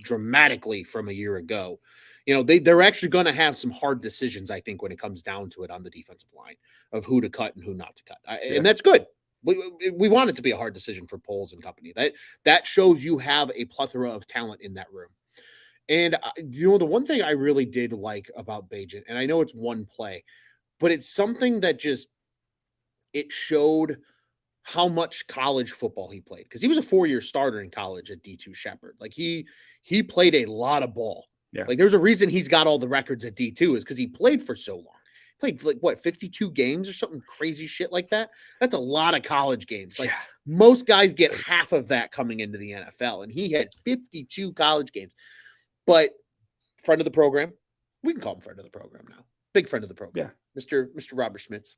dramatically from a year ago. You know, they're actually going to have some hard decisions, I think, when it comes down to it on the defensive line of who to cut and who not to cut. And that's good. We want it to be a hard decision for Poles and company. That shows you have a plethora of talent in that room. And the one thing I really did like about Bajent, and I know it's one play, but it's something that just it showed how much college football he played, because he was a 4-year starter in college at D2 Shepherd. Like he played a lot of ball.
Yeah.
Like there's a reason he's got all the records at D2 is because he played for so long. Played like what 52 games or something crazy shit like that. That's a lot of college games. Like most guys get half of that coming into the NFL, and he had 52 college games. But friend of the program, we can call him friend of the program now. Big friend of the program. Yeah. Mr. Robert Schmitz.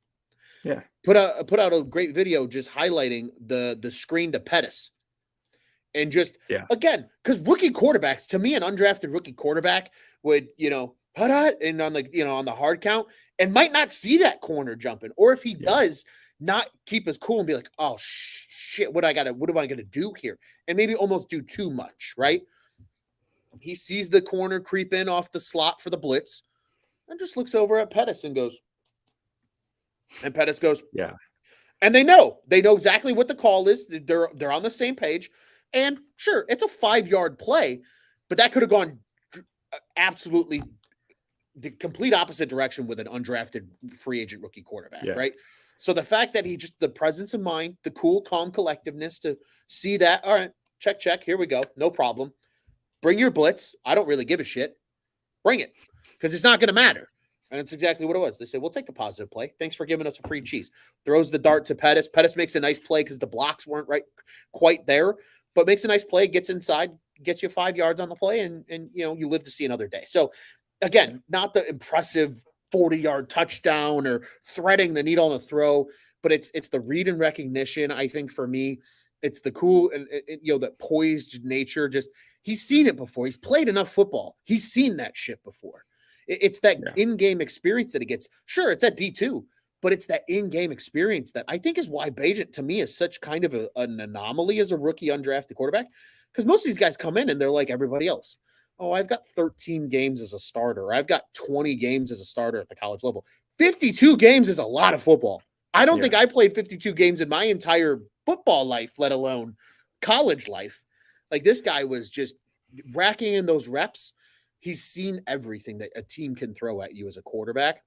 Yeah.
Put out a great video just highlighting the screen to Pettis. And just again, because rookie quarterbacks, to me, an undrafted rookie quarterback would, put out and on the hard count and might not see that corner jumping. Or if he does, not keep his cool and be like, oh shit, what am I gonna do here? And maybe almost do too much, right? He sees the corner creep in off the slot for the blitz and just looks over at Pettis and goes, and Pettis goes,
yeah.
And they know exactly what the call is. They're on the same page. And sure, it's a 5-yard play, but that could have gone absolutely the complete opposite direction with an undrafted free agent rookie quarterback, right? So the fact that the presence of mind, the cool, calm collectiveness to see that, all right, check, here we go, no problem. Bring your blitz. I don't really give a shit. Bring it, because it's not going to matter. And that's exactly what it was. They said, we'll take the positive play. Thanks for giving us a free cheese. Throws the dart to Pettis. Pettis makes a nice play because the blocks weren't quite there, but makes a nice play, gets inside, gets you 5 yards on the play, and you live to see another day. So, again, not the impressive 40-yard touchdown or threading the needle on the throw, but it's the read and recognition. I think for me, it's the cool and that poised nature. Just he's seen it before. He's played enough football. He's seen that shit before. It's that in-game experience that he gets. Sure, it's at D2, but it's that in-game experience that I think is why Bajent, to me, is such kind of an anomaly as a rookie undrafted quarterback, because most of these guys come in and they're like everybody else. Oh, I've got 13 games as a starter. I've got 20 games as a starter at the college level. 52 games is a lot of football. I don't think I played 52 games in my entire football life, let alone college life. Like this guy was just racking in those reps. He's seen everything that a team can throw at you as a quarterback.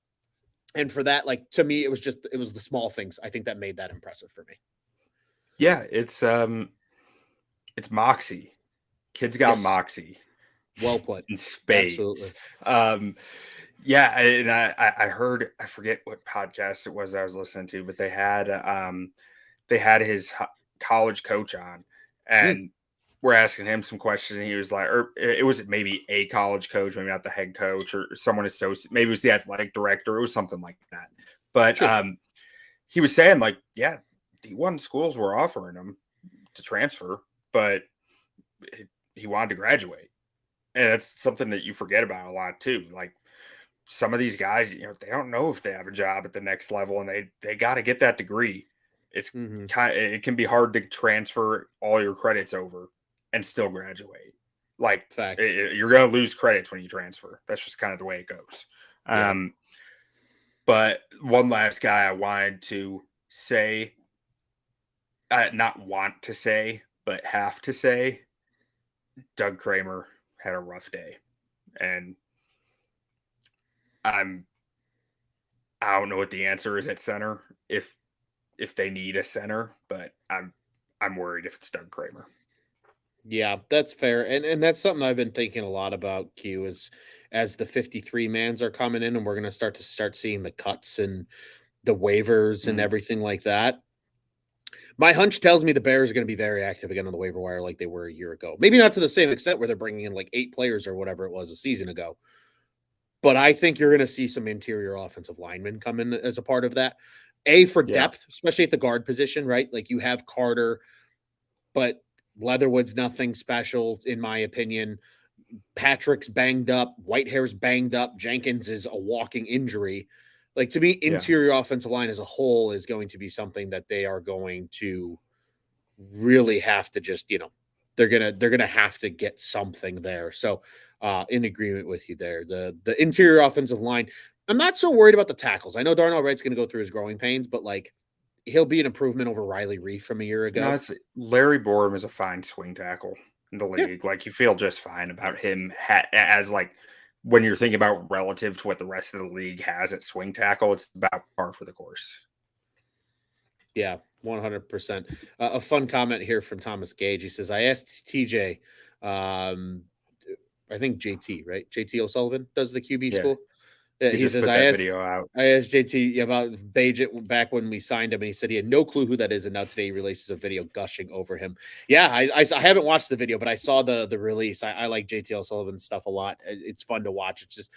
And for that, like, to me, it was the small things, I think, that made that impressive for me.
Yeah, it's moxie. Kids got moxie.
Well put.
In spades. Absolutely. Yeah, and I heard, I forget what podcast it was I was listening to, but they had his college coach on, and we're asking him some questions, and he was like, or it was maybe a college coach, maybe not the head coach, or someone associate, maybe it was the athletic director, it was something like that. But he was saying, like, yeah, D1 schools were offering him to transfer, but he wanted to graduate. And that's something that you forget about a lot too. Like some of these guys, they don't know if they have a job at the next level, and they got to get that degree. It's it can be hard to transfer all your credits over and still graduate. Like
Facts.
you're going to lose credits when you transfer. That's just kind of the way it goes.
Yeah.
But one last guy I wanted to say, not want to say, but have to say, Doug Kramer had a rough day, and I'm I don't know what the answer is at center if they need a center, but I'm worried if it's Doug Kramer.
Yeah, that's fair. And that's something I've been thinking a lot about, Q, is as the 53 mans are coming in and we're gonna start seeing the cuts and the waivers and
Mm,
everything like that. My hunch tells me the Bears are going to be very active again on the waiver wire like they were a year ago. Maybe not to the same extent where they're bringing in like 8 players or whatever it was a season ago. But I think you're going to see some interior offensive linemen come in as a part of that. For
yeah,
depth, especially at the guard position, right? Like you have Carter, but Leatherwood's nothing special, in my opinion. Patrick's banged up, Whitehair's banged up, Jenkins is a walking injury. Like to me,
yeah,
interior offensive line as a whole is going to be something that they are going to really have to just, they're gonna have to get something there. So in agreement with you there. The interior offensive line, I'm not so worried about the tackles. I know Darnell Wright's gonna go through his growing pains, but like he'll be an improvement over Riley Reef from a year ago.
honestly, Larry Borum is a fine swing tackle in the
Yeah.
league. Like you feel just fine about him as like when you're thinking about relative to what the rest of the league has at swing tackle, it's about par for the course.
Yeah, 100%. A fun comment here from Thomas Gage. He says, I asked TJ, um, I think JT, right? JT O'Sullivan does the QB
Yeah,
school.
he
He
just
says,
put that video out.
I asked JT about Bajit back when we signed him, and he said he had no clue who that is. And now today he releases a video gushing over him. Yeah, I haven't watched the video, but I saw the release. I like JT O'Sullivan's stuff a lot. It's fun to watch. It's just,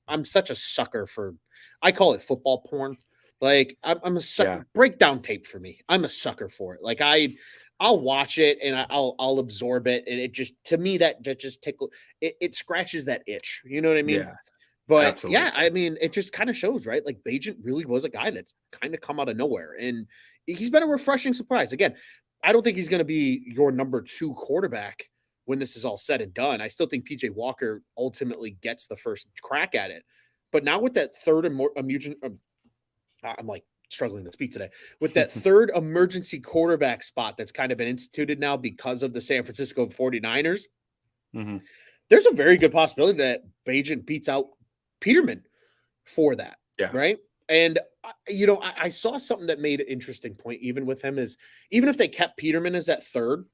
I'm such a sucker for, I call it football porn. Like I'm a sucker.
Yeah,
Breakdown tape for me. I'm a sucker for it. Like I'll watch it and I'll absorb it, and it just to me that just tickle it scratches that itch. You know what I mean?
yeah,
But yeah, I
absolutely.
mean, it just kind of shows, right? Like Bajent really was a guy that's kind of come out of nowhere, and he's been a refreshing surprise. Again, I don't think he's going to be your number 2 quarterback when this is all said and done. I still think PJ Walker ultimately gets the first crack at it. But now with that third I'm like struggling to speak today. With that third emergency quarterback spot that's kind of been instituted now because of the San Francisco 49ers,
Hmm.
there's a very good possibility that Bajent beats out Peterman for that,
Yeah,
right? And I saw something that made an interesting point even with him is even if they kept Peterman as that third,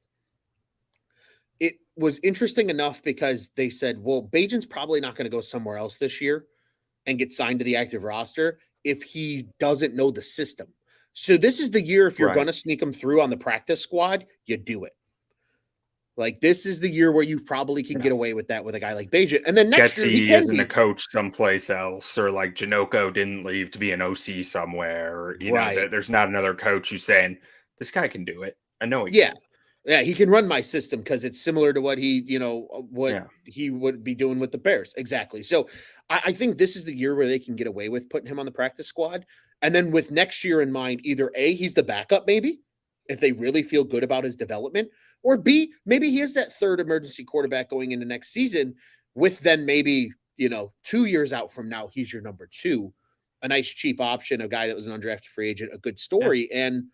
it was interesting enough because they said, well, Bajent's probably not going to go somewhere else this year and get signed to the active roster if he doesn't know the system. So this is the year if you're going
right.
to sneak him through on the practice squad, you do it. Like this is the year where you probably can
Yeah.
get away with that with a guy like Bajent. And then next year he
Getsy
can
isn't a
be
coach someplace else, or like Janoko didn't leave to be an OC somewhere. Or,
right.
there's not another coach who's saying this guy can do it. I know he
Yeah.
can.
Yeah, he can run my system because it's similar to what what
Yeah,
he would be doing with the Bears. Exactly. So I think this is the year where they can get away with putting him on the practice squad. And then with next year in mind, either A, he's the backup, maybe, if they really feel good about his development, or B, maybe he is that third emergency quarterback going into next season, with then maybe, 2 years out from now, he's your number 2, a nice cheap option, a guy that was an undrafted free agent, a good
yeah,
story. And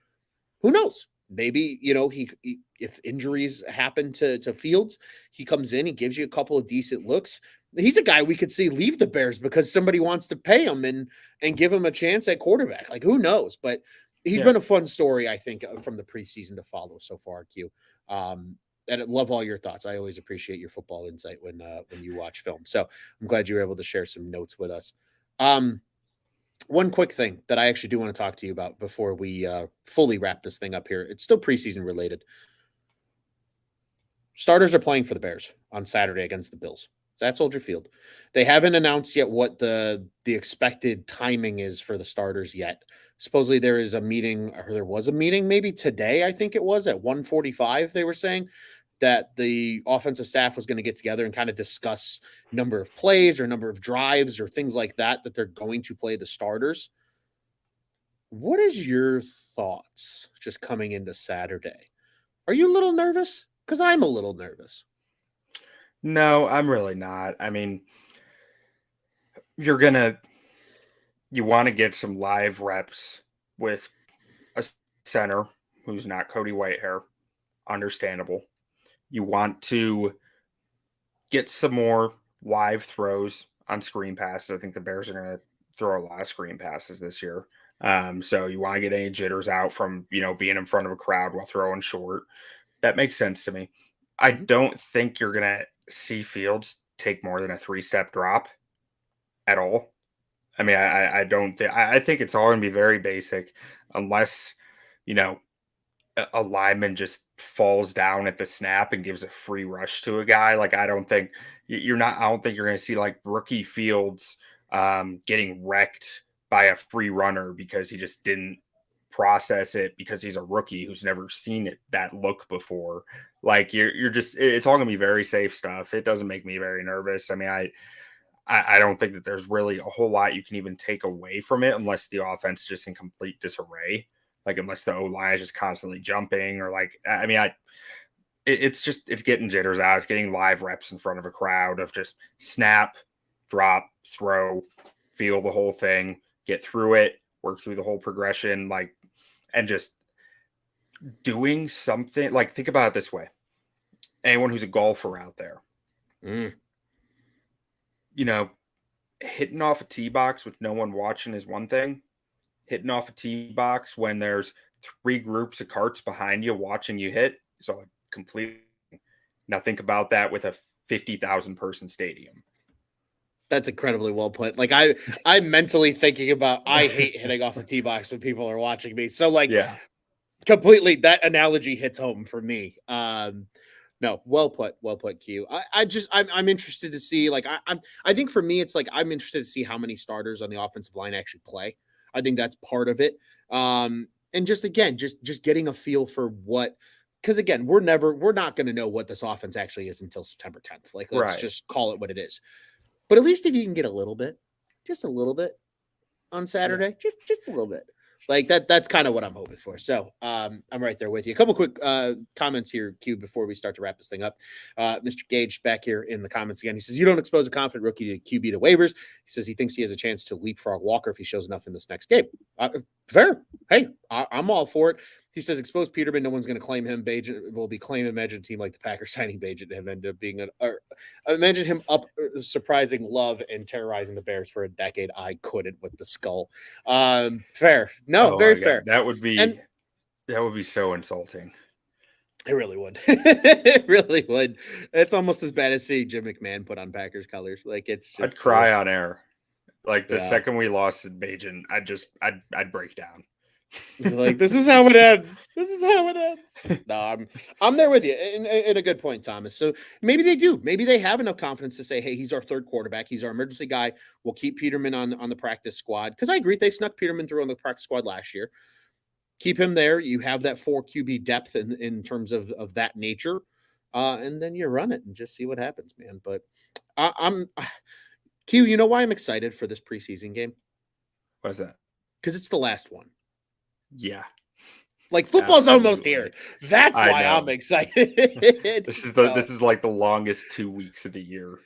who knows? Maybe he if injuries happen to Fields, he comes in, he gives you a couple of decent looks. He's a guy we could see leave the Bears because somebody wants to pay him and give him a chance at quarterback. Like who knows? But he's
yeah.
been a fun story, I think, from the preseason to follow so far. Q. And I love all your thoughts. I always appreciate your football insight when you watch film. So I'm glad you were able to share some notes with us. One quick thing that I actually do want to talk to you about before we fully wrap this thing up here. It's still preseason related. Starters are playing for the Bears on Saturday against the Bills. It's at Soldier Field. They haven't announced yet what the expected timing is for the starters yet. Supposedly there is a meeting, or there was a meeting maybe today, I think it was at 1:45. They were saying that the offensive staff was going to get together and kind of discuss number of plays or number of drives or things like that they're going to play the starters. What is your thoughts just coming into Saturday? Are you a little nervous? Because I'm a little nervous.
No, I'm really not. I mean, you want to get some live reps with a center who's not Cody Whitehair. Understandable. You want to get some more live throws on screen passes. I think the Bears are going to throw a lot of screen passes this year. So you want to get any jitters out from, being in front of a crowd while throwing short. That makes sense to me. I
Mhm.
don't think you're going to see Fields take more than a 3-step drop at all. I mean, I don't think, I think it's all going to be very basic unless, you know, a lineman just falls down at the snap and gives a free rush to a guy. Like, I don't think I don't think you're going to see like rookie Fields getting wrecked by a free runner because he just didn't process it because he's a rookie who's never seen that look before. Like, you're just, it's all going to be very safe stuff. It doesn't make me very nervous. I mean, I don't think that there's really a whole lot you can even take away from it unless the offense is just in complete disarray. Like, unless the O line is just constantly jumping, or like, I mean, it's getting jitters out. It's getting live reps in front of a crowd of just snap, drop, throw, feel the whole thing, get through it, work through the whole progression, like, and just doing something. Like, think about it this way: anyone who's a golfer out there,
Mm.
you know, hitting off a tee box with no one watching is one thing. Hitting off a tee box when there's 3 groups of carts behind you watching you hit is all completely. Now think about that with a 50,000 person stadium.
That's incredibly well put. Like I'm mentally thinking about I hate hitting off the tee box when people are watching me. So like
Yeah.
completely that analogy hits home for me. No, well put, Q. I'm interested to see like I think for me it's like I'm interested to see how many starters on the offensive line actually play. I think that's part of it. And just again, just getting a feel for what, because again, we're not going to know what this offense actually is until September 10th. Like, let's
Right.
just call it what it is. But at least if you can get a little bit, just a little bit on
Yeah.
Saturday, just a little bit. Like that's kind of what I'm hoping for. So I'm right there with you. A couple quick comments here, Q, before we start to wrap this thing up. Mr. Gage back here in the comments again. He says, you don't expose a confident rookie to QB to waivers. He says he thinks he has a chance to leapfrog Walker if he shows enough in this next game. Fair. Hey, I'm all for it. He says, expose Peterman. No one's going to claim him. Bajan will be claimed. Imagine a team like the Packers signing Bajan to him end up being imagine him up surprising Love and terrorizing the Bears for a decade. I couldn't with the skull. Fair. No,
Oh
very
my god,
fair.
that would
And
be so insulting.
it really would. It really would. It's almost as bad as seeing Jim McMahon put on Packers colors. Like it's
I'd
just
cry on air. Like, the
yeah.
second we lost in Bajan, I'd break down.
Like this is how it ends. This is how it ends. No, I'm there with you in a good point, Thomas. So maybe they do. Maybe they have enough confidence to say, hey, he's our third quarterback. He's our emergency guy. We'll keep Peterman on the practice squad. Because I agree, they snuck Peterman through on the practice squad last year. Keep him there. You have that 4 QB depth in terms of that nature. And then you run it and just see what happens, man. But I'm Q, you know why I'm excited for this preseason game?
What's that?
Because it's the last one.
Yeah,
Like football's almost
absolutely.
here. That's
I
why I'm
know.
excited.
This
So,
is like the longest 2 weeks of the year.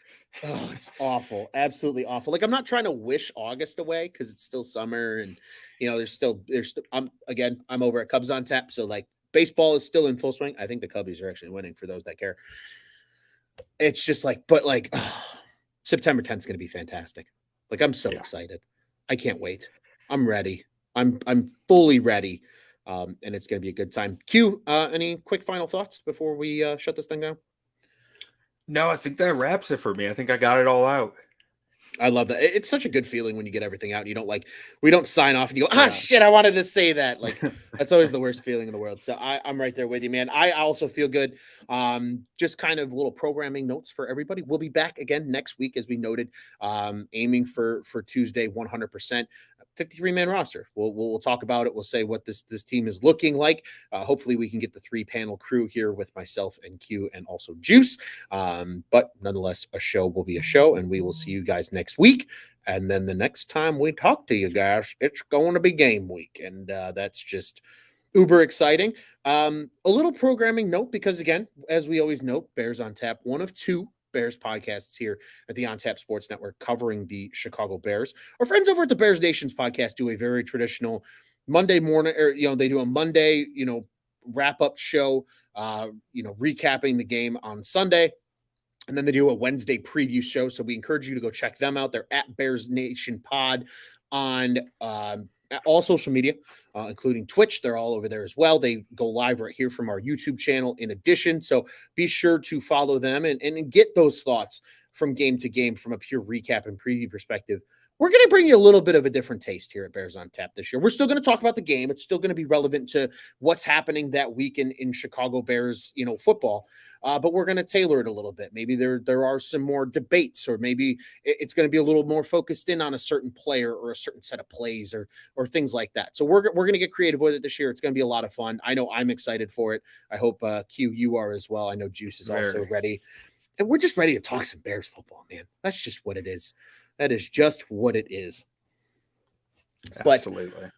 oh, it's awful. Absolutely awful. Like I'm not trying to wish August away because it's still summer and I'm over at Cubs on Tap. So like baseball is still in full swing. I think the Cubbies are actually winning for those that care. It's just like, but like September 10th is gonna be fantastic. Like I'm so
Yeah.
excited. I can't wait. I'm ready. I'm fully ready. And it's going to be a good time. Q, any quick final thoughts before we shut this thing down?
No, I think that wraps it for me. I think I got it all out.
I love that. It's such a good feeling when you get everything out. You don't like, we don't sign off and you go,
Yeah.
shit, I wanted to say that. Like, that's always the worst feeling in the world. So I'm right there with you, man. I also feel good. Just kind of little programming notes for everybody. We'll be back again next week, as we noted, aiming for Tuesday 100%. 53-man roster. We'll talk about it. We'll say what this team is looking like. Hopefully, we can get the 3-panel crew here with myself and Q and also Juice. But nonetheless, a show will be a show, and we will see you guys next week. And then the next time we talk to you guys, it's going to be game week, and that's just uber exciting. A little programming note because again, as we always note, Bears on Tap, one of 2 Bears podcasts here at the On Tap Sports Network covering the Chicago Bears. Our friends over at the Bears Nations podcast do a very traditional Monday morning, or they do a Monday, wrap-up show, recapping the game on Sunday. And then they do a Wednesday preview show. So we encourage you to go check them out. They're at Bears Nation Pod on all social media, including Twitch. They're all over there as well. They go live right here from our YouTube channel in addition. So be sure to follow them and get those thoughts from game to game from a pure recap and preview perspective. We're going to bring you a little bit of a different taste here at Bears on Tap this year. We're still going to talk about the game. It's still going to be relevant to what's happening that week in Chicago Bears, football. But we're going to tailor it a little bit. Maybe there are some more debates, or maybe it's going to be a little more focused in on a certain player or a certain set of plays or things like that. So we're going to get creative with it this year. It's going to be a lot of fun. I know I'm excited for it. I hope Q, you are as well. I know Juice is also ready. And we're just ready to talk some Bears football, man. That's just what it is. That is just what it is.
Absolutely.
But,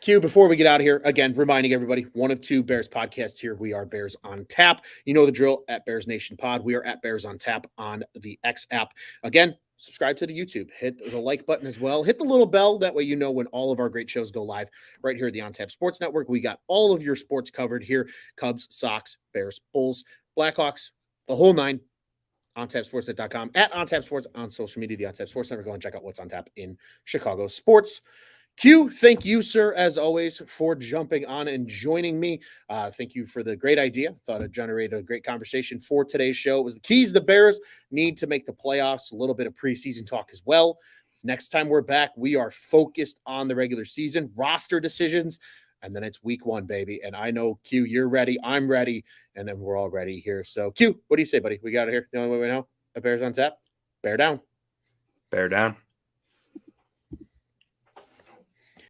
Q, before we get out of here, again, reminding everybody, one of two Bears podcasts here. We are Bears on Tap. You know the drill, at Bears Nation Pod. We are at Bears on Tap on the X app. Again, subscribe to the YouTube. Hit the like button as well. Hit the little bell. That way you know when all of our great shows go live right here at the On Tap Sports Network. We got all of your sports covered here. Cubs, Sox, Bears, Bulls, Blackhawks, the whole nine. OnTapSports.com, at OnTap Sports on social media, the OnTap Sports Network. Go and check out what's on tap in Chicago sports. Q, thank you, sir, as always, for jumping on and joining me. Thank you for the great idea. Thought it generated a great conversation for today's show. It was the keys the Bears need to make the playoffs, a little bit of preseason talk as well. Next time we're back, we are focused on the regular season, roster decisions, and then it's week one, baby. And I know, Q, you're ready. I'm ready. And then we're all ready here. So, Q, what do you say, buddy? We got it here. The only way we know. A Bears on Tap. Bear down.
Bear down.